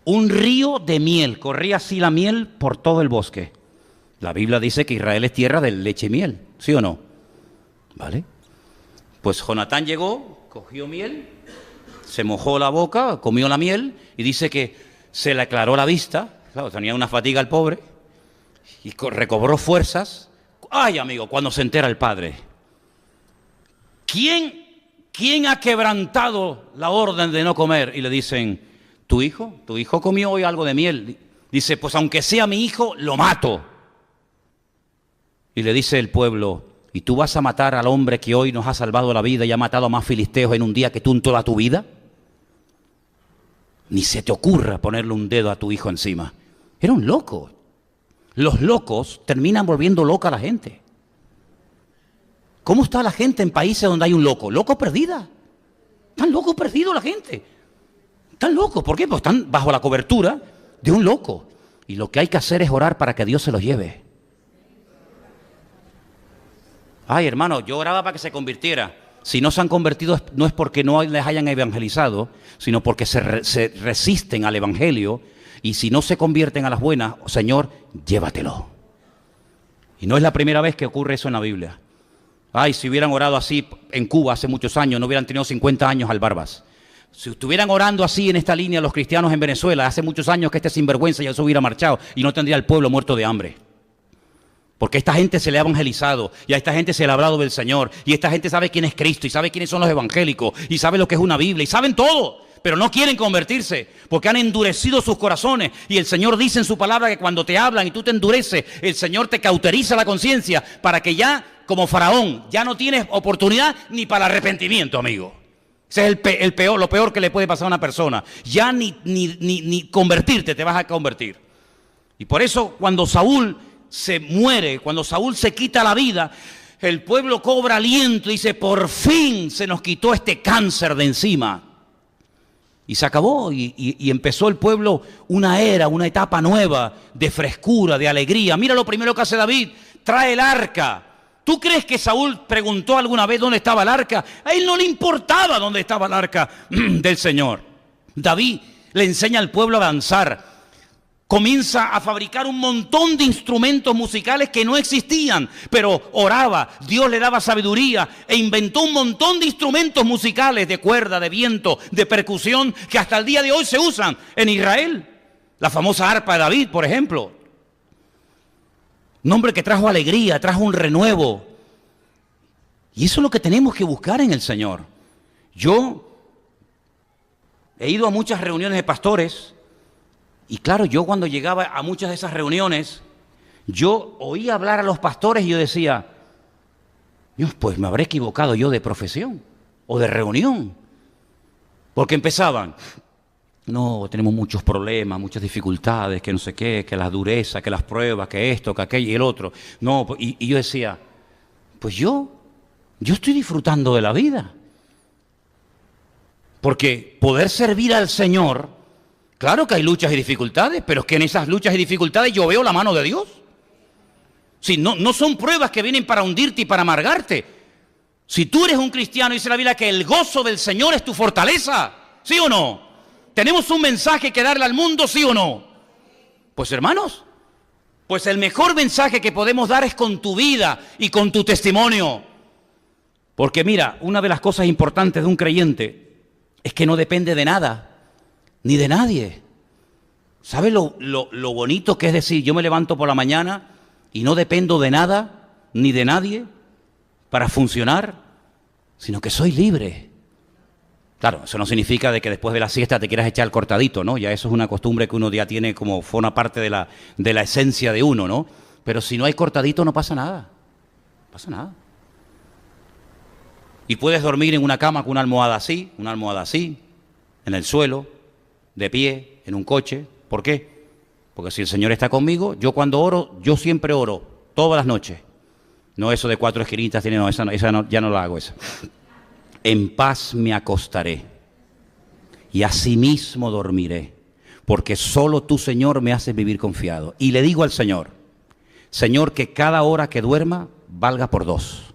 Un río de miel. Corría así la miel por todo el bosque. La Biblia dice que Israel es tierra de leche y miel. ¿Sí o no? ¿Vale? Pues Jonatán llegó, cogió miel, se mojó la boca, comió la miel y dice que se le aclaró la vista. Claro, tenía una fatiga el pobre y recobró fuerzas. Ay, amigo, cuando se entera el padre. ¿Quién ha quebrantado la orden de no comer? Y le dicen, tu hijo comió hoy algo de miel. Dice, pues aunque sea mi hijo, lo mato. Y le dice el pueblo, ¿y tú vas a matar al hombre que hoy nos ha salvado la vida y ha matado a más filisteos en un día que tú en toda tu vida? Ni se te ocurra ponerle un dedo a tu hijo encima. Era un loco. Los locos terminan volviendo loca a la gente. ¿Cómo está la gente en países donde hay un loco? Loco perdida. Están locos perdidos la gente. Están locos. ¿Por qué? Pues están bajo la cobertura de un loco. Y lo que hay que hacer es orar para que Dios se los lleve. Ay, hermano, yo oraba para que se convirtiera. Si no se han convertido no es porque no les hayan evangelizado, sino porque se resisten al evangelio. Y si no se convierten a las buenas, Señor, llévatelo. Y no es la primera vez que ocurre eso en la Biblia. Ay, si hubieran orado así en Cuba hace muchos años, no hubieran tenido 50 años al Barbas. Si estuvieran orando así en esta línea los cristianos en Venezuela, hace muchos años que este sinvergüenza ya se hubiera marchado y no tendría el pueblo muerto de hambre. Porque a esta gente se le ha evangelizado y a esta gente se le ha hablado del Señor y esta gente sabe quién es Cristo y sabe quiénes son los evangélicos y sabe lo que es una Biblia y saben todo, pero no quieren convertirse porque han endurecido sus corazones. Y el Señor dice en su palabra que cuando te hablan y tú te endureces, el Señor te cauteriza la conciencia para que ya, como Faraón, ya no tienes oportunidad ni para el arrepentimiento, amigo. Ese es lo peor que le puede pasar a una persona. Ya ni convertirte te vas a convertir. Y por eso cuando Saúl se muere, cuando Saúl se quita la vida, el pueblo cobra aliento y dice, por fin se nos quitó este cáncer de encima. Y se acabó y empezó el pueblo una era, una etapa nueva de frescura, de alegría. Mira lo primero que hace David, trae el arca. ¿Tú crees que Saúl preguntó alguna vez dónde estaba el arca? A él no le importaba dónde estaba el arca del Señor. David le enseña al pueblo a danzar. Comienza a fabricar un montón de instrumentos musicales que no existían, pero oraba, Dios le daba sabiduría e inventó un montón de instrumentos musicales de cuerda, de viento, de percusión, que hasta el día de hoy se usan en Israel. La famosa arpa de David, por ejemplo. Un hombre que trajo alegría, trajo un renuevo. Y eso es lo que tenemos que buscar en el Señor. Yo he ido a muchas reuniones de pastores y claro, yo cuando llegaba a muchas de esas reuniones, yo oía hablar a los pastores y yo decía, Dios, pues me habré equivocado yo de profesión o de reunión. Porque empezaban, no, tenemos muchos problemas, muchas dificultades, que no sé qué, que la dureza, que las pruebas, que esto, que aquello y el otro. No, y yo decía, pues yo estoy disfrutando de la vida. Porque poder servir al Señor, claro que hay luchas y dificultades, pero es que en esas luchas y dificultades yo veo la mano de Dios. Si no son pruebas que vienen para hundirte y para amargarte. Si tú eres un cristiano, dice la Biblia que el gozo del Señor es tu fortaleza, ¿sí o no? ¿Tenemos un mensaje que darle al mundo, sí o no? Pues hermanos, pues el mejor mensaje que podemos dar es con tu vida y con tu testimonio. Porque mira, una de las cosas importantes de un creyente es que no depende de nada, ni de nadie. ¿Sabes lo bonito que es decir, yo me levanto por la mañana y no dependo de nada, ni de nadie, para funcionar, sino que soy libre? Claro, eso no significa de que después de la siesta te quieras echar el cortadito, ¿no? Ya eso es una costumbre que uno ya tiene como forma parte de la esencia de uno, ¿no? Pero si no hay cortadito no pasa nada, no pasa nada. Y puedes dormir en una cama con una almohada así, en el suelo, de pie, en un coche. ¿Por qué? Porque si el Señor está conmigo, yo cuando oro, yo siempre oro, todas las noches. No eso de 4 esquinitas, no, esa no, ya no la hago esa. En paz me acostaré y asimismo dormiré, porque solo tú, Señor, me haces vivir confiado. Y le digo al Señor, Señor, que cada hora que duerma valga por 2.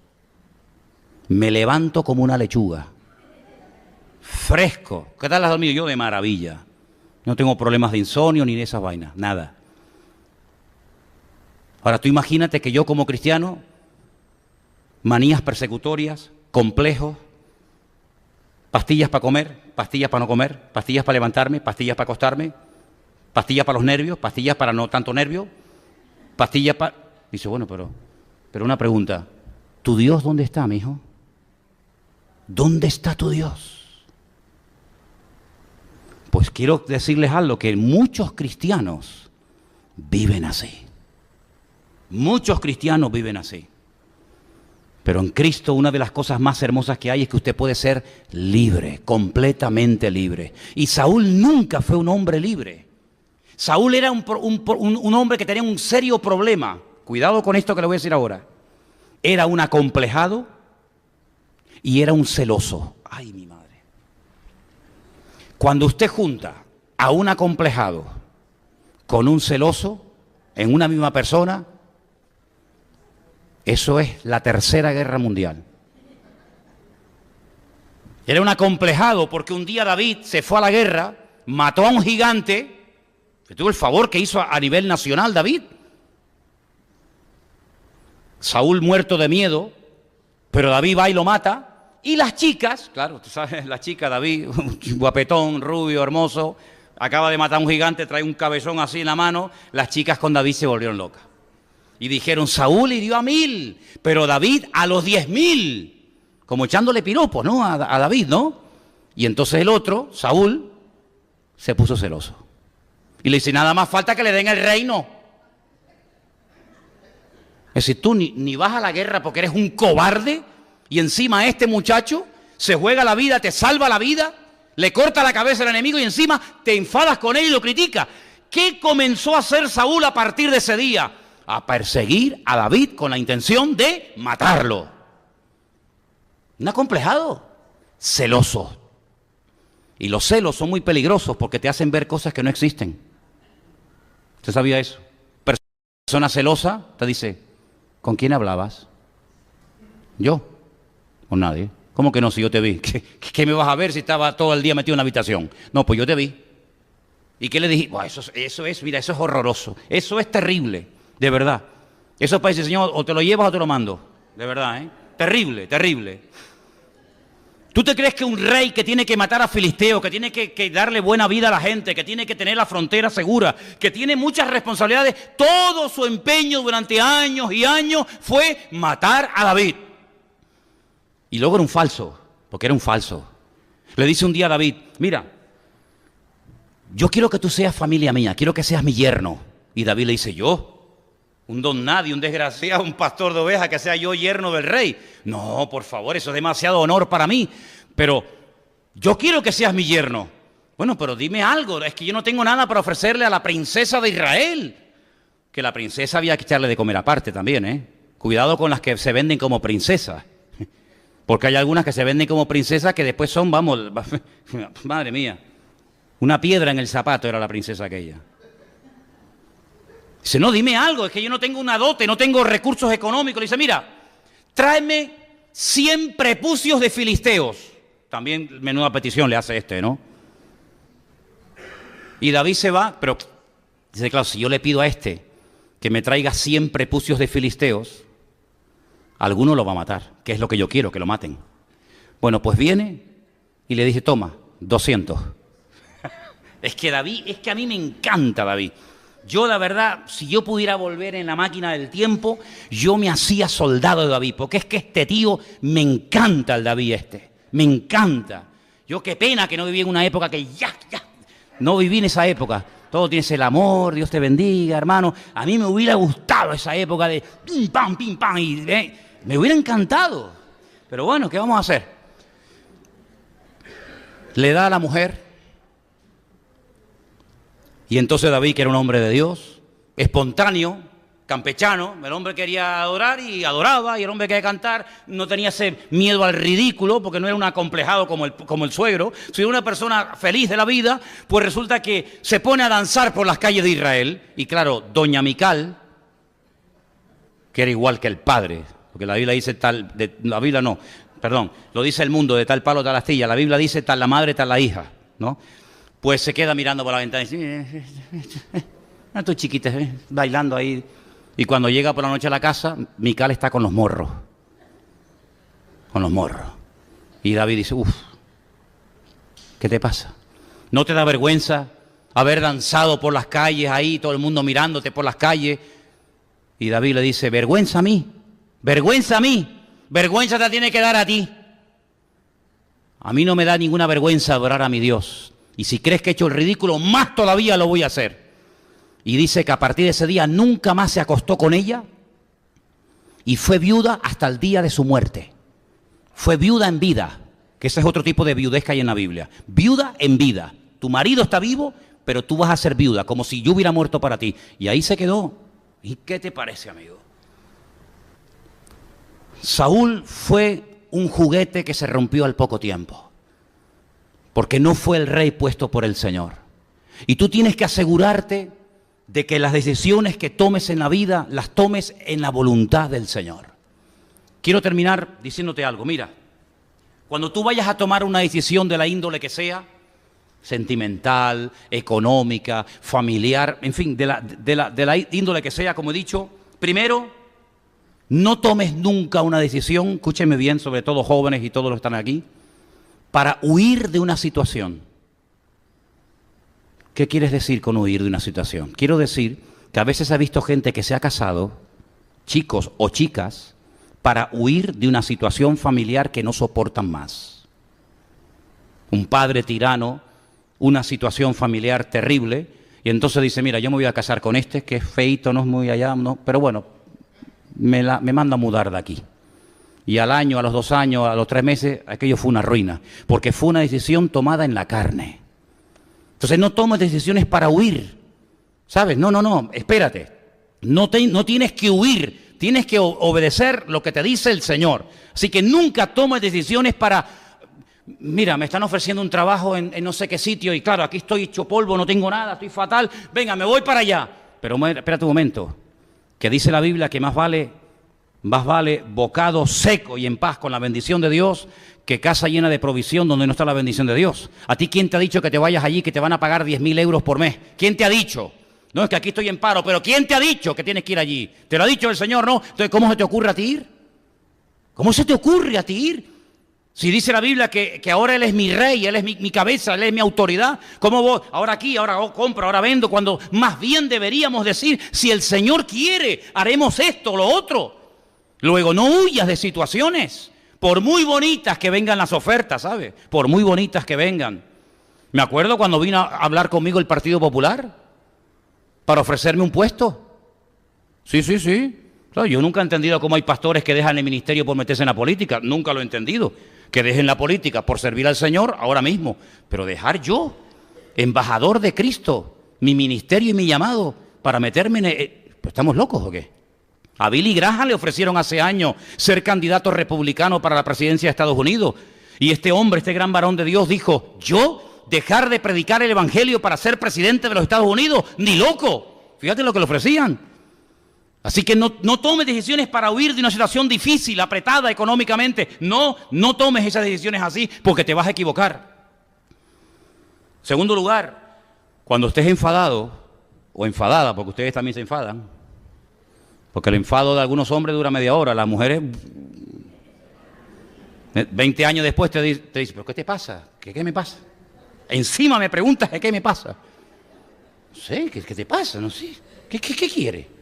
Me levanto como una lechuga, fresco. ¿Qué tal has dormido? Yo de maravilla. No tengo problemas de insomnio ni de esas vainas, nada. Ahora tú imagínate que yo como cristiano, manías persecutorias, complejos, pastillas para comer, pastillas para no comer, pastillas para levantarme, pastillas para acostarme, pastillas para los nervios, pastillas para no tanto nervio, pastillas para... Dice, bueno, pero una pregunta, ¿tu Dios dónde está, mijo? ¿Dónde está tu Dios? Pues quiero decirles algo, que muchos cristianos viven así. Muchos cristianos viven así. Pero en Cristo una de las cosas más hermosas que hay es que usted puede ser libre, completamente libre. Y Saúl nunca fue un hombre libre. Saúl era un hombre que tenía un serio problema. Cuidado con esto que le voy a decir ahora. Era un acomplejado y era un celoso. Ay, mi madre. Cuando usted junta a un acomplejado con un celoso en una misma persona, eso es la Tercera Guerra Mundial. Era un acomplejado porque un día David se fue a la guerra, mató a un gigante, que tuvo el favor que hizo a nivel nacional David. Saúl muerto de miedo, pero David va y lo mata. Y las chicas, claro, tú sabes, la chica David, guapetón, rubio, hermoso, acaba de matar a un gigante, trae un cabezón así en la mano. Las chicas con David se volvieron locas. Y dijeron, Saúl hirió a 1000, pero David a los 10.000. Como echándole piropos, ¿no? A David, ¿no? Y entonces el otro, Saúl, se puso celoso. Y le dice, nada más falta que le den el reino. Es decir, tú ni vas a la guerra porque eres un cobarde. Y encima este muchacho se juega la vida, te salva la vida, le corta la cabeza al enemigo y encima te enfadas con él y lo criticas. ¿Qué comenzó a hacer Saúl a partir de ese día? A perseguir a David con la intención de matarlo. Un acomplejado, celoso. Y los celos son muy peligrosos porque te hacen ver cosas que no existen. ¿Usted sabía eso? Persona celosa te dice, ¿con quién hablabas? ¿Yo? Con nadie. ¿Cómo que no? Si yo te vi. ¿Qué me vas a ver si estaba todo el día metido en la habitación? No, pues yo te vi. ¿Y qué le dije? Bueno, mira, eso es horroroso. Eso es terrible, de verdad. Eso parece, Señor, o te lo llevas o te lo mando. De verdad, ¿eh? Terrible, terrible. ¿Tú te crees que un rey que tiene que matar a filisteos, que tiene que darle buena vida a la gente, que tiene que tener la frontera segura, que tiene muchas responsabilidades, todo su empeño durante años y años fue matar a David? Y luego era un falso, porque era un falso. Le dice un día a David, mira, yo quiero que tú seas familia mía, quiero que seas mi yerno. Y David le dice, ¿yo? Un don nadie, un desgraciado, un pastor de ovejas, que sea yo yerno del rey. No, por favor, eso es demasiado honor para mí. Pero yo quiero que seas mi yerno. Bueno, pero dime algo, es que yo no tengo nada para ofrecerle a la princesa de Israel. Que la princesa había que echarle de comer aparte también, ¿eh? Cuidado con las que se venden como princesas. Porque hay algunas que se venden como princesas que después son, vamos, madre mía, una piedra en el zapato era la princesa aquella. Dice, no, dime algo, es que yo no tengo una dote, no tengo recursos económicos. Le dice, mira, tráeme 100 prepucios de filisteos. También menuda petición le hace ¿no? Y David se va, pero dice, claro, si yo le pido a que me traiga 100 prepucios de filisteos, alguno lo va a matar, que es lo que yo quiero, que lo maten. Bueno, pues viene y le dice, toma, 200. Es que a mí me encanta David. Yo, la verdad, si yo pudiera volver en la máquina del tiempo, yo me hacía soldado de David, porque es que este tío me encanta el David me encanta. Yo qué pena que no viví en una época que no viví en esa época. Todo tienes el amor, Dios te bendiga, hermano. A mí me hubiera gustado esa época de pim, pam, y me hubiera encantado. Pero bueno, ¿qué vamos a hacer? Le da a la mujer. Y entonces David, que era un hombre de Dios, espontáneo, campechano, el hombre quería adorar y adoraba, y el hombre quería cantar, no tenía ese miedo al ridículo, porque no era un acomplejado como el suegro, sino una persona feliz de la vida, pues resulta que se pone a danzar por las calles de Israel, y claro, doña Mical, que era igual que el padre, porque la Biblia dice lo dice el mundo, de tal palo tal astilla, la Biblia dice tal la madre, tal la hija, ¿no? Pues se queda mirando por la ventana y dice, tú chiquita, bailando ahí. Y cuando llega por la noche a la casa, Mical está con los morros. Con los morros. Y David dice, ¿qué te pasa? ¿No te da vergüenza haber danzado por las calles ahí, todo el mundo mirándote por las calles? Y David le dice, vergüenza a mí, vergüenza te tiene que dar a ti. A mí no me da ninguna vergüenza adorar a mi Dios. Y si crees que he hecho el ridículo, más todavía lo voy a hacer. Y dice que a partir de ese día nunca más se acostó con ella y fue viuda hasta el día de su muerte. Fue viuda en vida, que ese es otro tipo de viudez que hay en la Biblia. Viuda en vida. Tu marido está vivo, pero tú vas a ser viuda, como si yo hubiera muerto para ti. Y ahí se quedó. ¿Y qué te parece, amigo? Saúl fue un juguete que se rompió al poco tiempo, porque no fue el rey puesto por el Señor. Y tú tienes que asegurarte de que las decisiones que tomes en la vida, las tomes en la voluntad del Señor. Quiero terminar diciéndote algo. Mira, cuando tú vayas a tomar una decisión de la índole que sea, sentimental, económica, familiar, en fin, de la índole que sea, como he dicho, primero, no tomes nunca una decisión, escúcheme bien, sobre todo jóvenes y todos los que están aquí, para huir de una situación. ¿Qué quieres decir con huir de una situación? Quiero decir que a veces he visto gente que se ha casado, chicos o chicas, para huir de una situación familiar que no soportan más. Un padre tirano, una situación familiar terrible, y entonces dice, mira, yo me voy a casar con que es feito, no es muy allá, no, pero bueno, me manda a mudar de aquí. Y al año, a los 2 años, a los 3 meses, aquello fue una ruina, porque fue una decisión tomada en la carne. Entonces no tomes decisiones para huir, ¿sabes? No, espérate. No tienes que huir, tienes que obedecer lo que te dice el Señor. Así que nunca tomes decisiones para, mira, me están ofreciendo un trabajo en no sé qué sitio y claro, aquí estoy hecho polvo, no tengo nada, estoy fatal, venga, me voy para allá. Pero espérate un momento, que dice la Biblia que más vale bocado seco y en paz con la bendición de Dios que casa llena de provisión donde no está la bendición de Dios. ¿A ti quién te ha dicho que te vayas allí que te van a pagar 10.000 euros por mes? ¿Quién te ha dicho? No, es que aquí estoy en paro, pero ¿quién te ha dicho que tienes que ir allí? ¿Te lo ha dicho el Señor? No. Entonces, ¿cómo se te ocurre a ti ir? ¿Cómo se te ocurre a ti ir? Si dice la Biblia que ahora Él es mi rey, Él es mi cabeza, Él es mi autoridad, ¿cómo voy? Ahora aquí, ahora compro, ahora vendo, cuando más bien deberíamos decir, si el Señor quiere, haremos esto o lo otro. Luego, no huyas de situaciones, por muy bonitas que vengan las ofertas, ¿sabes? Por muy bonitas que vengan. Me acuerdo cuando vino a hablar conmigo el Partido Popular para ofrecerme un puesto. Sí. Claro, yo nunca he entendido cómo hay pastores que dejan el ministerio por meterse en la política. Nunca lo he entendido. Que dejen la política por servir al Señor ahora mismo. Pero dejar yo, embajador de Cristo, mi ministerio y mi llamado, para meterme en... ¿Estamos locos o qué? A Billy Graham le ofrecieron hace años ser candidato republicano para la presidencia de Estados Unidos. Y este hombre, este gran varón de Dios, dijo, ¿yo dejar de predicar el evangelio para ser presidente de los Estados Unidos? ¡Ni loco! Fíjate lo que le ofrecían. Así que no tomes decisiones para huir de una situación difícil, apretada económicamente. No tomes esas decisiones así porque te vas a equivocar. Segundo lugar, cuando estés enfadado o enfadada, porque ustedes también se enfadan, porque el enfado de algunos hombres dura media hora, las mujeres 20 años después te dicen, ¿pero qué te pasa? ¿Qué me pasa? Encima me preguntas qué me pasa. No sé, ¿qué te pasa? No sé. ¿Qué quiere?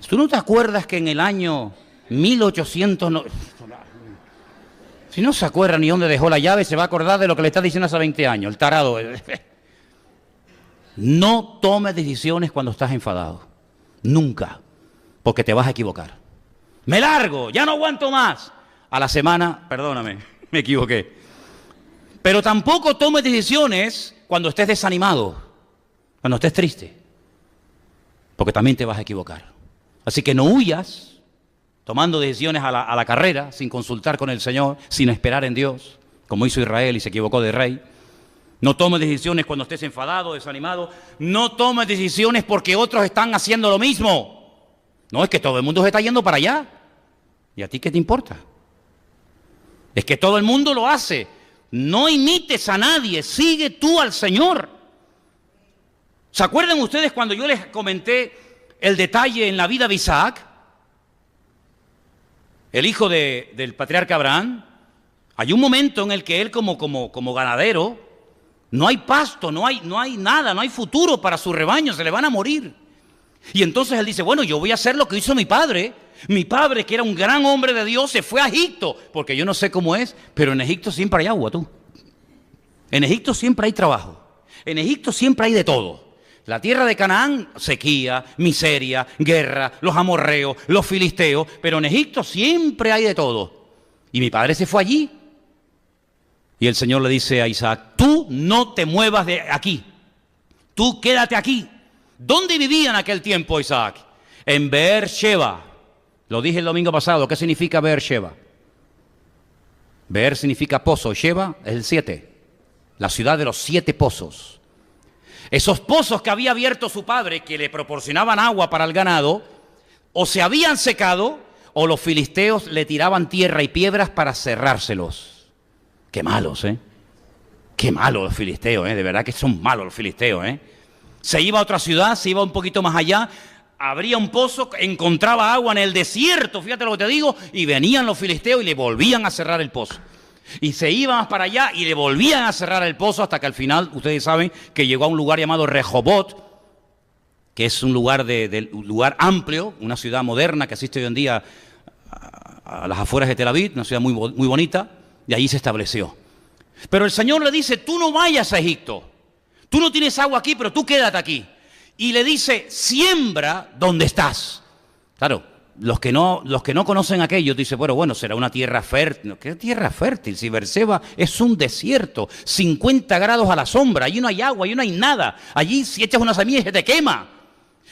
¿Tú no te acuerdas que en el año 1800... Si no se acuerda ni dónde dejó la llave, se va a acordar de lo que le está diciendo hace 20 años, el tarado. No tomes decisiones cuando estás enfadado. Nunca. Porque te vas a equivocar. Me largo, ya no aguanto más. A la semana, perdóname, me equivoqué. Pero tampoco tomes decisiones cuando estés desanimado, cuando estés triste. Porque también te vas a equivocar. Así que no huyas tomando decisiones a la carrera, sin consultar con el Señor, sin esperar en Dios, como hizo Israel y se equivocó de rey. No tomes decisiones cuando estés enfadado, desanimado. No tomes decisiones porque otros están haciendo lo mismo. No, es que todo el mundo se está yendo para allá. ¿Y a ti qué te importa? Es que todo el mundo lo hace. No imites a nadie, sigue tú al Señor. ¿Se acuerdan ustedes cuando yo les comenté el detalle en la vida de Isaac, el hijo del patriarca Abraham? Hay un momento en el que él como ganadero, no hay pasto, no hay nada, no hay futuro para su rebaño, se le van a morir. Y entonces él dice, bueno, yo voy a hacer lo que hizo mi padre. Mi padre, que era un gran hombre de Dios, se fue a Egipto, porque yo no sé cómo es, pero en Egipto siempre hay agua, tú. En Egipto siempre hay trabajo. En Egipto siempre hay de todo. La tierra de Canaán, sequía, miseria, guerra, los amorreos, los filisteos, pero en Egipto siempre hay de todo. Y mi padre se fue allí. Y el Señor le dice a Isaac, tú no te muevas de aquí, tú quédate aquí. ¿Dónde vivía en aquel tiempo Isaac? En Beer-sheba. Lo dije el domingo pasado, ¿qué significa Beer-sheba? Beer significa pozo, Sheba es el 7, la ciudad de los 7 pozos. Esos pozos que había abierto su padre, que le proporcionaban agua para el ganado, o se habían secado, o los filisteos le tiraban tierra y piedras para cerrárselos. Qué malos, ¿eh? Qué malos los filisteos, ¿eh? De verdad que son malos los filisteos, ¿eh? Se iba a otra ciudad, se iba un poquito más allá, abría un pozo, encontraba agua en el desierto, fíjate lo que te digo, y venían los filisteos y le volvían a cerrar el pozo. Y se iban más para allá y le volvían a cerrar el pozo hasta que al final, ustedes saben, que llegó a un lugar llamado Rehobot, que es un lugar, lugar amplio, una ciudad moderna que existe hoy en día a las afueras de Tel Aviv, una ciudad muy bonita, y allí se estableció. Pero el Señor le dice, tú no vayas a Egipto, tú no tienes agua aquí, pero tú quédate aquí. Y le dice, siembra donde estás. Claro, los que no conocen aquello dicen, bueno, será una tierra fértil. ¿Qué tierra fértil? Si Beerseba es un desierto, 50 grados a la sombra, allí no hay agua, allí no hay nada. Allí si echas una semilla se te quema.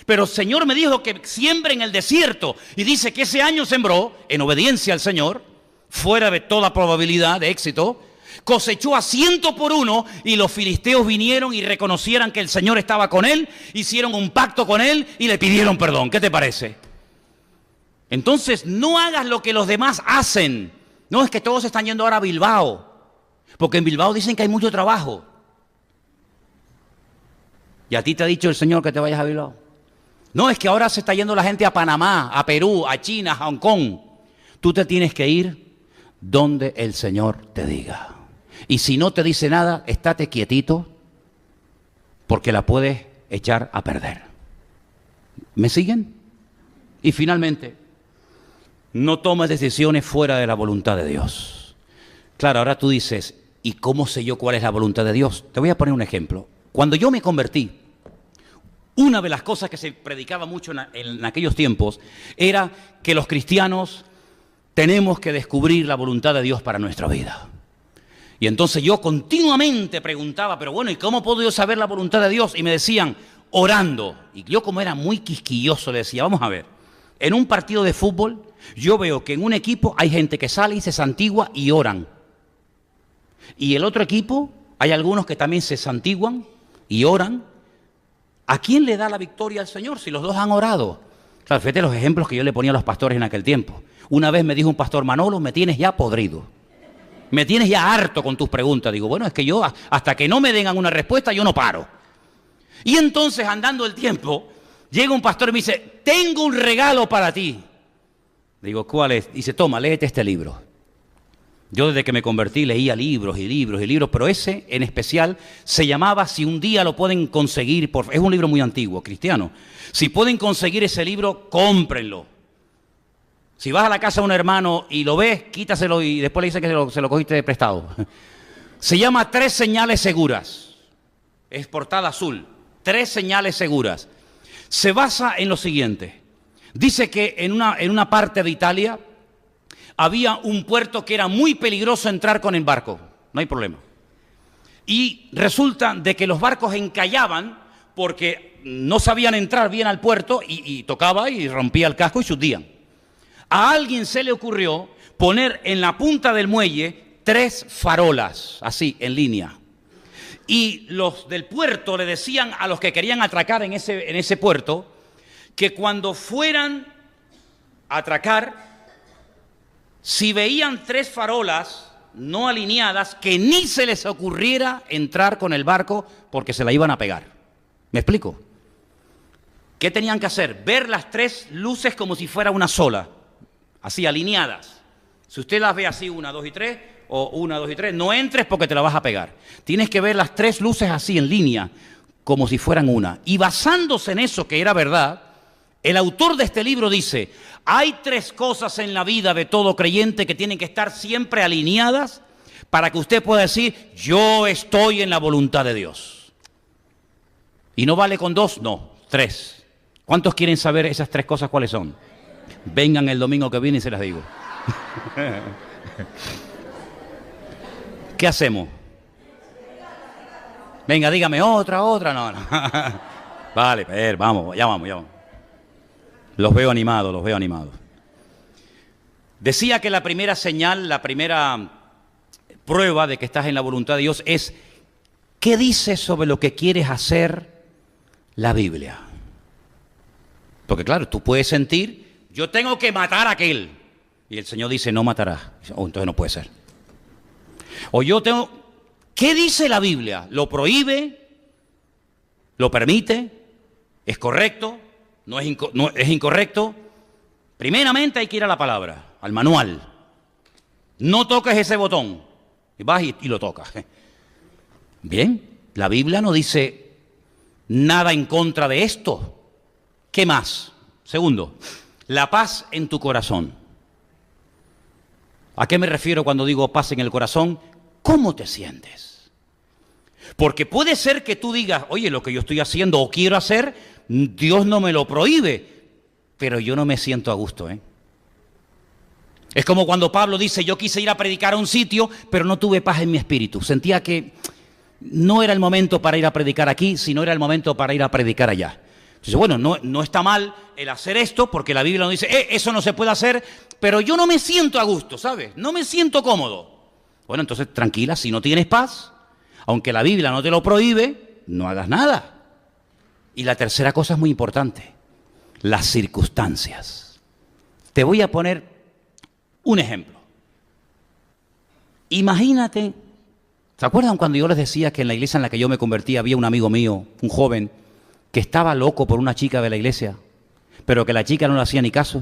Pero el Señor me dijo que siembre en el desierto. Y dice que ese año sembró, en obediencia al Señor, fuera de toda probabilidad de éxito, cosechó a 100 por 1 y los filisteos vinieron y reconocieran que el Señor estaba con él, hicieron un pacto con él y le pidieron perdón. ¿Qué te parece? Entonces, no hagas lo que los demás hacen. No, es que todos están yendo ahora a Bilbao, porque en Bilbao dicen que hay mucho trabajo. ¿Y a ti te ha dicho el Señor que te vayas a Bilbao? No, es que ahora se está yendo la gente a Panamá, a Perú, a China, a Hong Kong. Tú te tienes que ir donde el Señor te diga. Y si no te dice nada, estate quietito, porque la puedes echar a perder. ¿Me siguen? Y finalmente, no tomes decisiones fuera de la voluntad de Dios. Claro, ahora tú dices, ¿y cómo sé yo cuál es la voluntad de Dios? Te voy a poner un ejemplo. Cuando yo me convertí, una de las cosas que se predicaba mucho en aquellos tiempos era que los cristianos tenemos que descubrir la voluntad de Dios para nuestra vida. Y entonces yo continuamente preguntaba, pero bueno, ¿y cómo puedo yo saber la voluntad de Dios? Y me decían, orando. Y yo, como era muy quisquilloso, le decía, vamos a ver, en un partido de fútbol yo veo que en un equipo hay gente que sale y se santigua y oran. Y el otro equipo hay algunos que también se santiguan y oran. ¿A quién le da la victoria al Señor si los dos han orado? Claro, fíjate los ejemplos que yo le ponía a los pastores en aquel tiempo. Una vez me dijo un pastor, Manolo, me tienes ya podrido. Me tienes ya harto con tus preguntas. Digo, bueno, es que yo hasta que no me den una respuesta yo no paro. Y entonces, andando el tiempo, llega un pastor y me dice, tengo un regalo para ti. Digo, ¿cuál es? Dice, toma, léete este libro. Yo desde que me convertí leía libros y libros y libros, pero ese en especial se llamaba Si un día lo pueden conseguir, es un libro muy antiguo, cristiano. Si pueden conseguir ese libro, cómprenlo. Si vas a la casa de un hermano y lo ves, quítaselo y después le dices que se lo cogiste de prestado. Se llama 3 señales seguras. Es portada azul. 3 señales seguras. Se basa en lo siguiente. Dice que en una parte de Italia había un puerto que era muy peligroso entrar con el barco. No hay problema. Y resulta de que los barcos encallaban porque no sabían entrar bien al puerto y tocaba y rompía el casco y se hundían. A alguien se le ocurrió poner en la punta del muelle 3 farolas, así, en línea. Y los del puerto le decían a los que querían atracar en ese puerto que cuando fueran a atracar, si veían 3 farolas no alineadas, que ni se les ocurriera entrar con el barco porque se la iban a pegar. ¿Me explico? ¿Qué tenían que hacer? Ver las 3 luces como si fuera una sola, así, alineadas. Si usted las ve así, 1, 2 y 3, o 1, 2 y 3, no entres porque te la vas a pegar. Tienes que ver las 3 luces así, en línea, como si fueran una. Y basándose en eso, que era verdad, el autor de este libro dice, hay 3 cosas en la vida de todo creyente que tienen que estar siempre alineadas para que usted pueda decir, yo estoy en la voluntad de Dios. ¿Y no vale con 2? No, 3. ¿Cuántos quieren saber esas 3 cosas cuáles son? Vengan el domingo que viene y se las digo. ¿Qué hacemos? Venga, dígame otra. No. Vale, vamos, ya vamos. Los veo animados. Decía que la primera señal, la primera prueba de que estás en la voluntad de Dios es ¿qué dice sobre lo que quieres hacer la Biblia? Porque claro, tú puedes sentir, yo tengo que matar a aquel. Y el Señor dice, no matarás. Entonces no puede ser. O yo tengo, ¿qué dice la Biblia? ¿Lo prohíbe? ¿Lo permite? ¿Es correcto? ¿No es incorrecto? Primeramente hay que ir a la palabra, al manual. No toques ese botón. Y vas y lo tocas. Bien, la Biblia no dice nada en contra de esto. ¿Qué más? Segundo, la paz en tu corazón. ¿A qué me refiero cuando digo paz en el corazón? ¿Cómo te sientes? Porque puede ser que tú digas, oye, lo que yo estoy haciendo o quiero hacer, Dios no me lo prohíbe, pero yo no me siento a gusto, ¿eh? Es como cuando Pablo dice, yo quise ir a predicar a un sitio, pero no tuve paz en mi espíritu. Sentía que no era el momento para ir a predicar aquí, sino era el momento para ir a predicar allá. Entonces, bueno, no está mal el hacer esto, porque la Biblia nos dice, eso no se puede hacer, pero yo no me siento a gusto, ¿sabes? No me siento cómodo. Bueno, entonces tranquila, si no tienes paz, aunque la Biblia no te lo prohíbe, no hagas nada. Y la tercera cosa es muy importante, las circunstancias. Te voy a poner un ejemplo. Imagínate, ¿se acuerdan cuando yo les decía que en la iglesia en la que yo me convertí había un amigo mío, un joven, que estaba loco por una chica de la iglesia, pero que la chica no le hacía ni caso?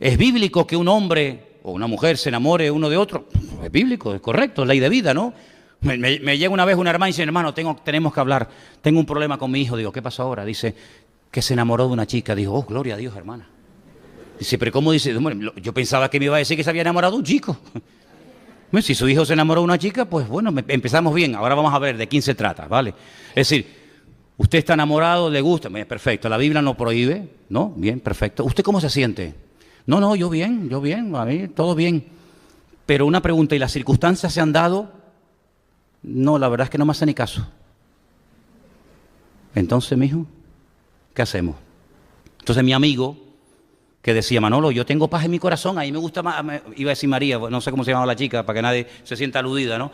¿Es bíblico que un hombre o una mujer se enamore uno de otro? Es bíblico, es correcto, es ley de vida, ¿no? Me llega una vez una hermana y dice, hermano, tenemos que hablar, tengo un problema con mi hijo. Digo, ¿qué pasó ahora? Dice, que se enamoró de una chica. Digo, oh, gloria a Dios, hermana. Dice, pero ¿cómo dice? Yo pensaba que me iba a decir que se había enamorado de un chico. Si su hijo se enamoró de una chica, pues bueno, empezamos bien. Ahora vamos a ver de quién se trata, ¿vale? Es decir, usted está enamorado, le gusta, perfecto. La Biblia no prohíbe, ¿no? Bien, perfecto. ¿Usted cómo se siente? No, yo bien, a mí todo bien. Pero una pregunta, ¿y las circunstancias se han dado? No, la verdad es que no me hace ni caso. Entonces, mijo, ¿qué hacemos? Entonces mi amigo, que decía, Manolo, yo tengo paz en mi corazón, a mí me gusta más, iba a decir María, no sé cómo se llamaba la chica, para que nadie se sienta aludida, ¿no?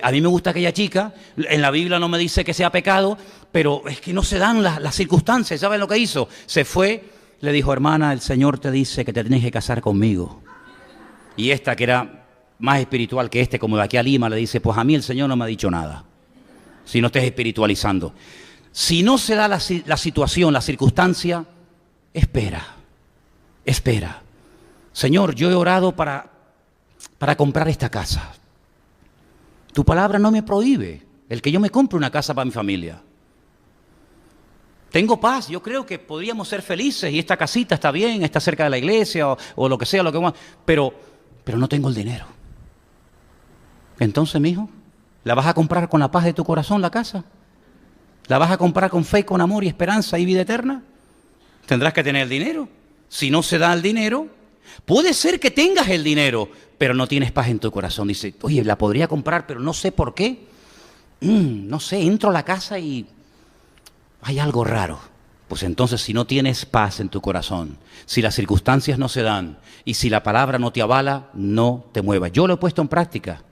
A mí me gusta aquella chica, en la Biblia no me dice que sea pecado, pero es que no se dan las circunstancias. ¿Saben lo que hizo? Se fue, le dijo, hermana, el Señor te dice que te tienes que casar conmigo. Y esta, que era más espiritual que como de aquí a Lima, le dice, pues a mí el Señor no me ha dicho nada, si no estés espiritualizando. Si no se da la situación, la circunstancia, espera. Señor, yo he orado para comprar esta casa. Tu palabra no me prohíbe el que yo me compre una casa para mi familia. Tengo paz, yo creo que podríamos ser felices y esta casita está bien, está cerca de la iglesia o lo que sea, lo que más, pero no tengo el dinero. Entonces, mijo, ¿la vas a comprar con la paz de tu corazón la casa? ¿La vas a comprar con fe, con amor y esperanza y vida eterna? Tendrás que tener el dinero. Si no se da el dinero, puede ser que tengas el dinero, pero no tienes paz en tu corazón. Dice, oye, la podría comprar, pero no sé por qué. No sé, entro a la casa y hay algo raro. Pues entonces, si no tienes paz en tu corazón, si las circunstancias no se dan y si la palabra no te avala, no te muevas. Yo lo he puesto en práctica.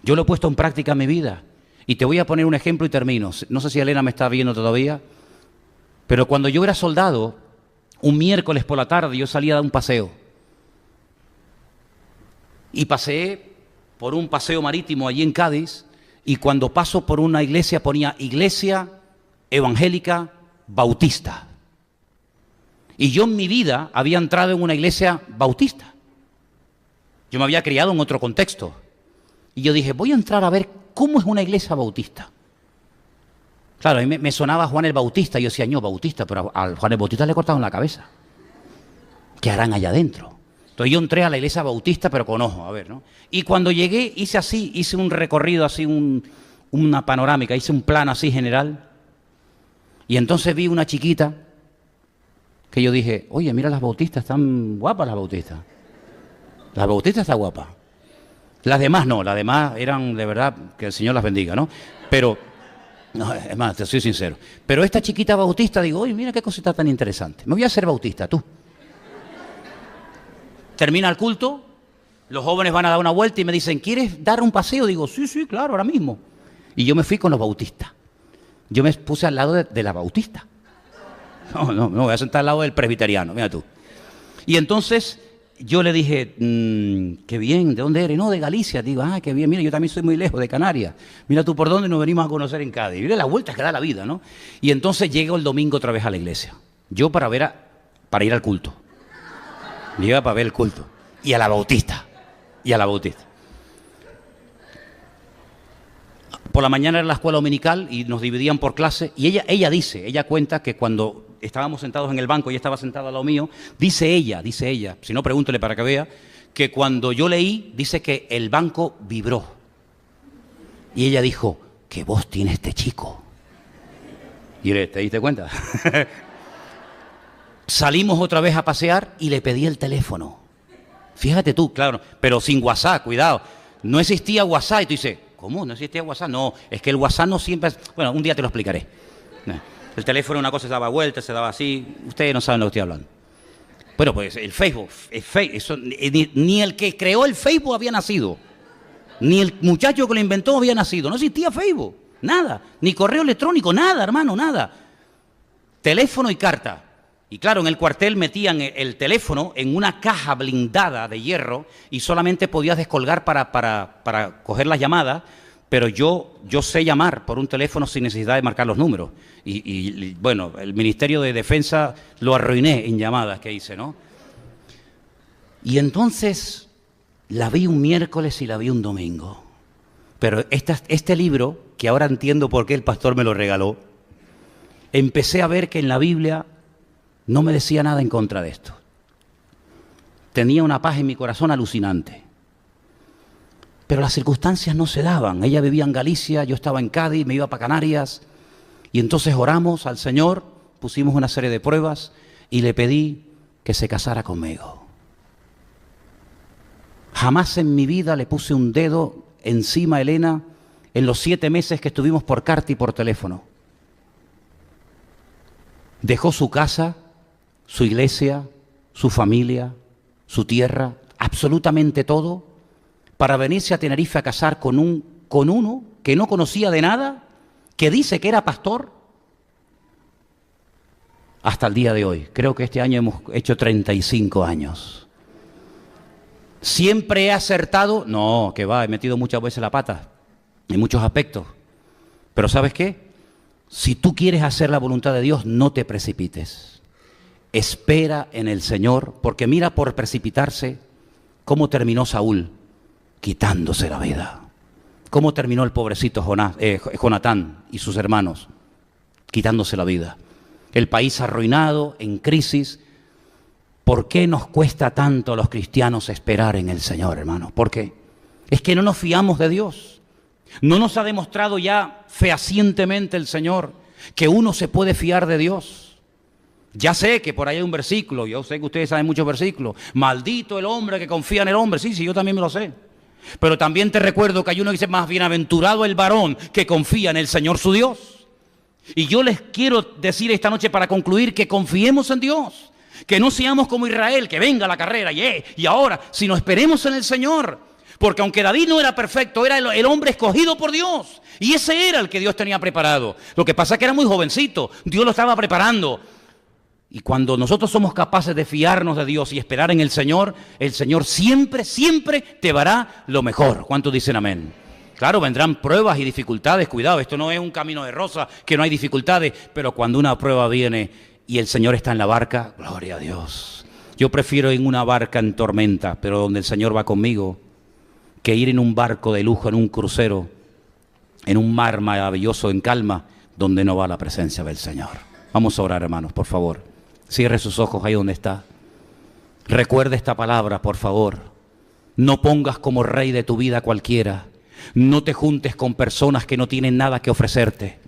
Yo lo he puesto en práctica en mi vida. Y te voy a poner un ejemplo y termino. No sé si Elena me está viendo todavía, pero cuando yo era soldado, un miércoles por la tarde yo salía a dar un paseo. Y paseé por un paseo marítimo allí en Cádiz, y cuando paso por una iglesia ponía Iglesia Evangélica Bautista. Y yo en mi vida había entrado en una iglesia bautista. Yo me había criado en otro contexto. Y yo dije, voy a entrar a ver cómo es una iglesia bautista. Claro, a mí me sonaba Juan el Bautista, y yo decía, no, Bautista, pero a Juan el Bautista le cortaron la cabeza. ¿Qué harán allá adentro? Entonces yo entré a la iglesia bautista, pero con ojo, a ver, ¿no? Y cuando llegué, hice un recorrido así, una panorámica, hice un plano así general, y entonces vi una chiquita, que yo dije, oye, mira las bautistas, están guapas las bautistas. Las bautistas están guapas. Las demás no, las demás eran, de verdad, que el Señor las bendiga, ¿no? Pero... no, es más, te soy sincero. Pero esta chiquita bautista, digo, oye, mira qué cosita tan interesante. Me voy a hacer bautista, tú. Termina el culto, los jóvenes van a dar una vuelta y me dicen, ¿quieres dar un paseo? Digo, sí, claro, ahora mismo. Y yo me fui con los bautistas. Yo me puse al lado de la bautista. No, me voy a sentar al lado del presbiteriano, mira tú. Y entonces yo le dije, qué bien, ¿de dónde eres? No, de Galicia. Digo, qué bien, mira, yo también soy muy lejos, de Canarias. Mira tú por dónde nos venimos a conocer en Cádiz. Mira las vueltas que da la vida, ¿no? Y entonces llego el domingo otra vez a la iglesia. Yo para ir al culto. Llega para ver el culto. Y a la bautista. Por la mañana era la escuela dominical y nos dividían por clase. Y ella cuenta que cuando estábamos sentados en el banco, ella estaba sentada al lado mío, dice ella, si no pregúntele para que vea, que cuando yo leí, dice que el banco vibró. Y ella dijo, ¿qué voz tiene este chico? Y ¿te diste cuenta? Salimos otra vez a pasear y le pedí el teléfono. Fíjate tú, claro, pero sin WhatsApp, cuidado. No existía WhatsApp y tú dices, ¿cómo? ¿No existía WhatsApp? No, es que el WhatsApp no siempre... Bueno, un día te lo explicaré. El teléfono una cosa se daba vuelta, se daba así. Ustedes no saben lo que estoy hablando. Bueno, pues el Facebook, eso, ni el que creó el Facebook había nacido. Ni el muchacho que lo inventó había nacido. No existía Facebook, nada. Ni correo electrónico, nada, hermano, nada. Teléfono y carta. Y claro, en el cuartel metían el teléfono en una caja blindada de hierro y solamente podías descolgar para coger las llamadas, pero yo sé llamar por un teléfono sin necesidad de marcar los números. Y bueno, el Ministerio de Defensa lo arruiné en llamadas que hice, ¿no? Y entonces la vi un miércoles y la vi un domingo. Pero este libro, que ahora entiendo por qué el pastor me lo regaló, empecé a ver que en la Biblia no me decía nada en contra de esto. Tenía una paz en mi corazón alucinante. Pero las circunstancias no se daban. Ella vivía en Galicia, yo estaba en Cádiz, me iba para Canarias. Y entonces oramos al Señor, pusimos una serie de pruebas y le pedí que se casara conmigo. Jamás en mi vida le puse un dedo encima a Elena en los 7 meses que estuvimos por carta y por teléfono. Dejó su casa, su iglesia, su familia, su tierra, absolutamente todo, para venirse a Tenerife a casar con uno que no conocía de nada, que dice que era pastor, hasta el día de hoy. Creo que este año hemos hecho 35 años. ¿Siempre he acertado? No, que va, he metido muchas veces la pata, en muchos aspectos. Pero ¿sabes qué? Si tú quieres hacer la voluntad de Dios, no te precipites. Espera en el Señor, porque mira por precipitarse cómo terminó Saúl, quitándose la vida. Cómo terminó el pobrecito Jonatán y sus hermanos, quitándose la vida. El país arruinado, en crisis. ¿Por qué nos cuesta tanto a los cristianos esperar en el Señor, hermanos? ¿Por qué? Es que no nos fiamos de Dios. ¿No nos ha demostrado ya fehacientemente el Señor que uno se puede fiar de Dios? Ya sé que por ahí hay un versículo, yo sé que ustedes saben muchos versículos. Maldito el hombre que confía en el hombre. Sí, yo también me lo sé. Pero también te recuerdo que hay uno que dice, más bienaventurado el varón que confía en el Señor su Dios. Y yo les quiero decir esta noche para concluir que confiemos en Dios. Que no seamos como Israel, que venga la carrera y ahora, sino esperemos en el Señor. Porque aunque David no era perfecto, era el hombre escogido por Dios. Y ese era el que Dios tenía preparado. Lo que pasa es que era muy jovencito. Dios lo estaba preparando. Y cuando nosotros somos capaces de fiarnos de Dios y esperar en el Señor siempre, siempre te dará lo mejor. ¿Cuántos dicen amén? Claro, vendrán pruebas y dificultades. Cuidado, esto no es un camino de rosa, que no hay dificultades. Pero cuando una prueba viene y el Señor está en la barca, gloria a Dios. Yo prefiero en una barca en tormenta, pero donde el Señor va conmigo, que ir en un barco de lujo, en un crucero, en un mar maravilloso, en calma, donde no va la presencia del Señor. Vamos a orar, hermanos, por favor. Cierre sus ojos ahí donde está. Recuerde esta palabra, por favor. No pongas como rey de tu vida cualquiera. No te juntes con personas que no tienen nada que ofrecerte.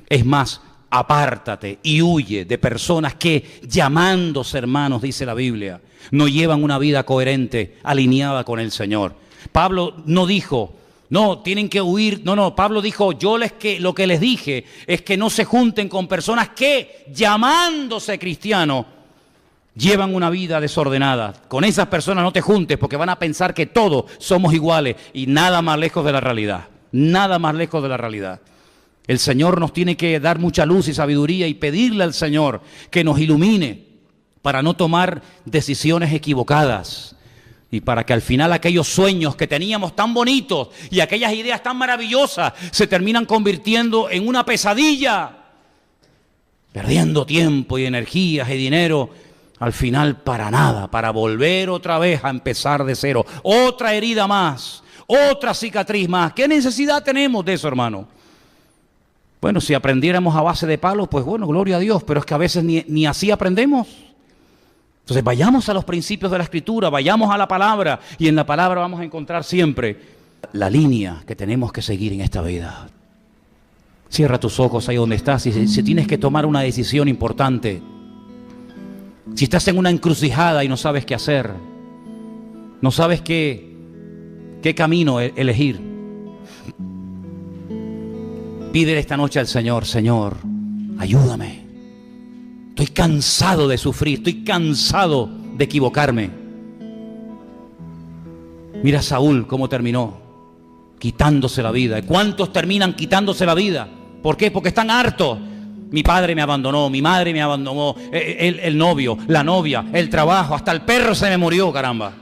Es más, apártate y huye de personas que, llamándose hermanos, dice la Biblia, no llevan una vida coherente, alineada con el Señor. Pablo no dijo, no, tienen que huir. No, Pablo dijo, lo que les dije es que no se junten con personas que, llamándose cristianos, llevan una vida desordenada. Con esas personas no te juntes porque van a pensar que todos somos iguales y nada más lejos de la realidad. Nada más lejos de la realidad. El Señor nos tiene que dar mucha luz y sabiduría y pedirle al Señor que nos ilumine para no tomar decisiones equivocadas. Y para que al final aquellos sueños que teníamos tan bonitos y aquellas ideas tan maravillosas se terminan convirtiendo en una pesadilla, perdiendo tiempo y energías y dinero, al final para nada, para volver otra vez a empezar de cero. Otra herida más, otra cicatriz más. ¿Qué necesidad tenemos de eso, hermano? Bueno, si aprendiéramos a base de palos, pues bueno, gloria a Dios, pero es que a veces ni así aprendemos. Entonces vayamos a los principios de la Escritura, vayamos a la palabra y en la palabra vamos a encontrar siempre la línea que tenemos que seguir en esta vida. Cierra tus ojos ahí donde estás y si tienes que tomar una decisión importante, Si estás en una encrucijada y no sabes qué hacer, no sabes qué camino elegir, pídele esta noche al Señor: Señor, ayúdame. Estoy cansado de sufrir, estoy cansado de equivocarme. Mira a Saúl cómo terminó, quitándose la vida. ¿Cuántos terminan quitándose la vida? ¿Por qué? Porque están hartos. Mi padre me abandonó, mi madre me abandonó, el novio, la novia, el trabajo, hasta el perro se me murió, caramba.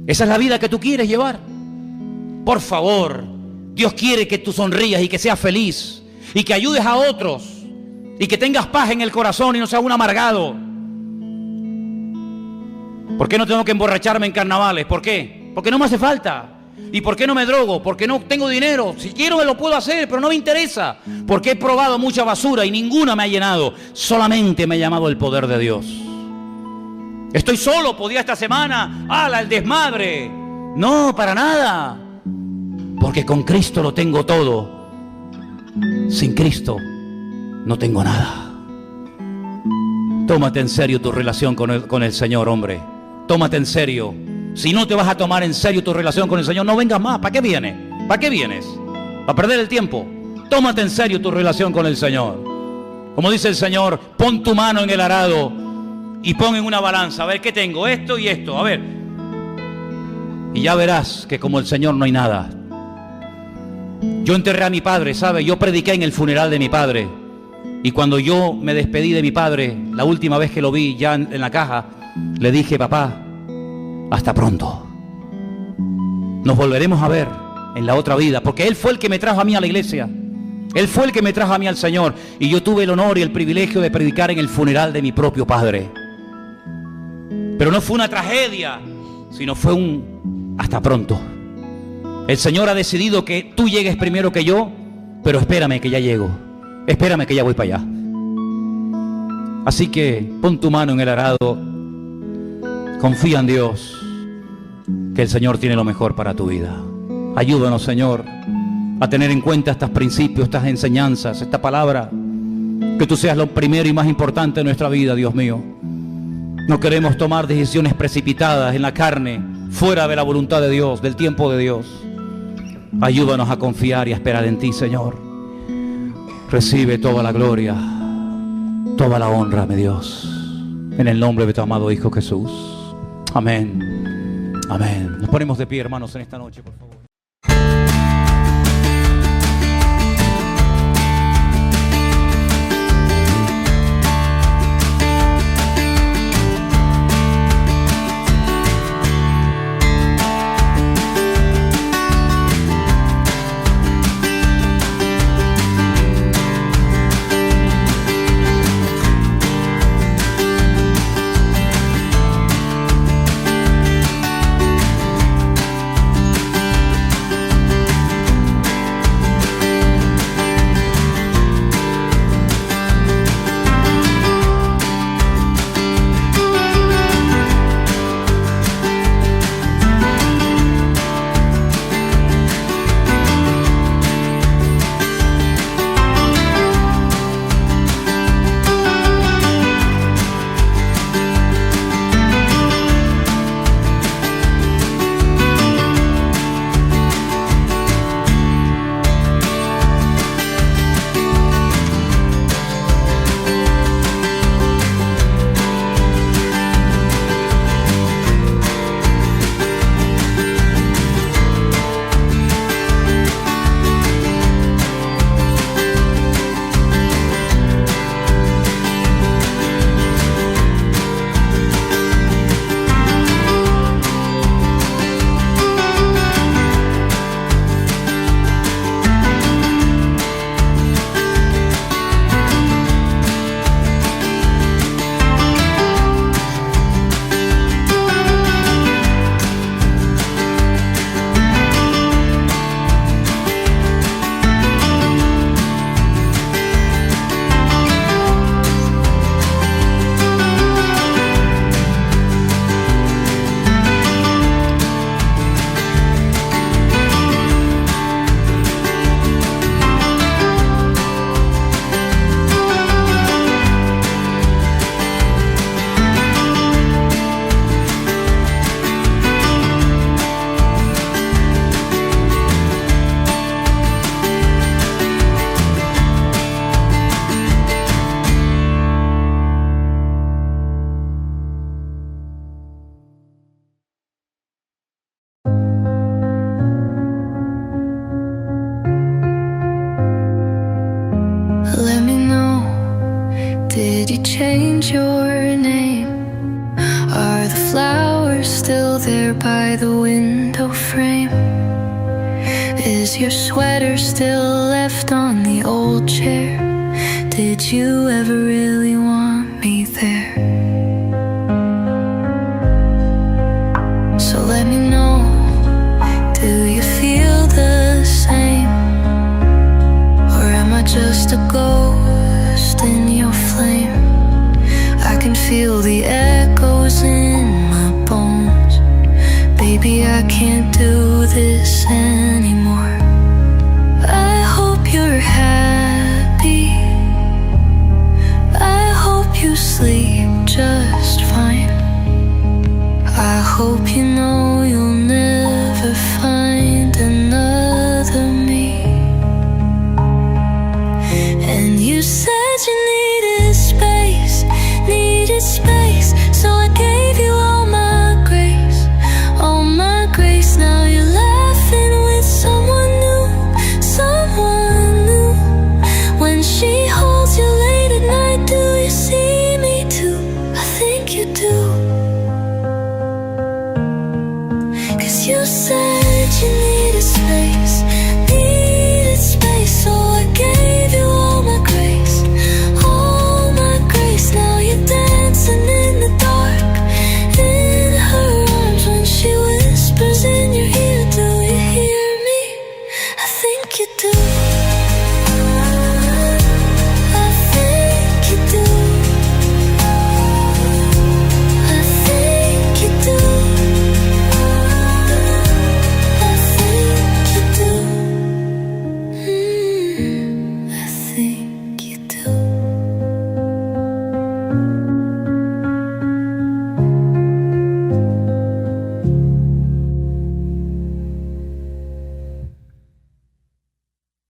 ¿Esa es la vida que tú quieres llevar? Por favor, Dios quiere que tú sonrías y que seas feliz y que ayudes a otros y que tengas paz en el corazón y no seas un amargado. ¿Por qué no tengo que emborracharme en carnavales? ¿Por qué? Porque no me hace falta. ¿Y por qué no me drogo? Porque no tengo dinero. Si quiero me lo puedo hacer, pero no me interesa. Porque he probado mucha basura y ninguna me ha llenado. Solamente me ha llamado el poder de Dios. Estoy solo, podía esta semana. ¡Hala, el desmadre! No, para nada. Porque con Cristo lo tengo todo. Sin Cristo no tengo nada. Tómate en serio tu relación con el Señor, hombre. Tómate en serio. Si no te vas a tomar en serio tu relación con el Señor, no vengas más. ¿Para qué vienes? ¿Para qué vienes? ¿Para perder el tiempo? Tómate en serio tu relación con el Señor. Como dice el Señor, pon tu mano en el arado y pon en una balanza. A ver, ¿qué tengo? Esto y esto. A ver. Y ya verás que como el Señor no hay nada. Yo enterré a mi padre, ¿sabe? Yo prediqué en el funeral de mi padre. Y cuando yo me despedí de mi padre, la última vez que lo vi ya en la caja, le dije: papá, hasta pronto. Nos volveremos a ver en la otra vida, porque Él fue el que me trajo a mí a la iglesia. Él fue el que me trajo a mí al Señor. Y yo tuve el honor y el privilegio de predicar en el funeral de mi propio padre. Pero no fue una tragedia, sino fue un hasta pronto. El Señor ha decidido que tú llegues primero que yo, pero espérame que ya llego. Espérame que ya voy para allá. Así que pon tu mano en el arado. Confía en Dios, que el Señor tiene lo mejor para tu vida. Ayúdanos, Señor, a tener en cuenta estos principios, estas enseñanzas, esta palabra. Que tú seas lo primero y más importante en nuestra vida, Dios mío. No queremos tomar decisiones precipitadas en la carne, fuera de la voluntad de Dios, del tiempo de Dios. Ayúdanos a confiar y a esperar en ti, Señor. Recibe toda la gloria, toda la honra, mi Dios, en el nombre de tu amado Hijo Jesús. Amén. Amén. Nos ponemos de pie, hermanos, en esta noche, por favor. there by the window frame? Is your sweater still left on the old chair? Did you ever really want me there? So let me know, do you feel the same? Or am I just a ghost in your flame? I can feel the echoes in my bones. Baby, I can't do this anymore.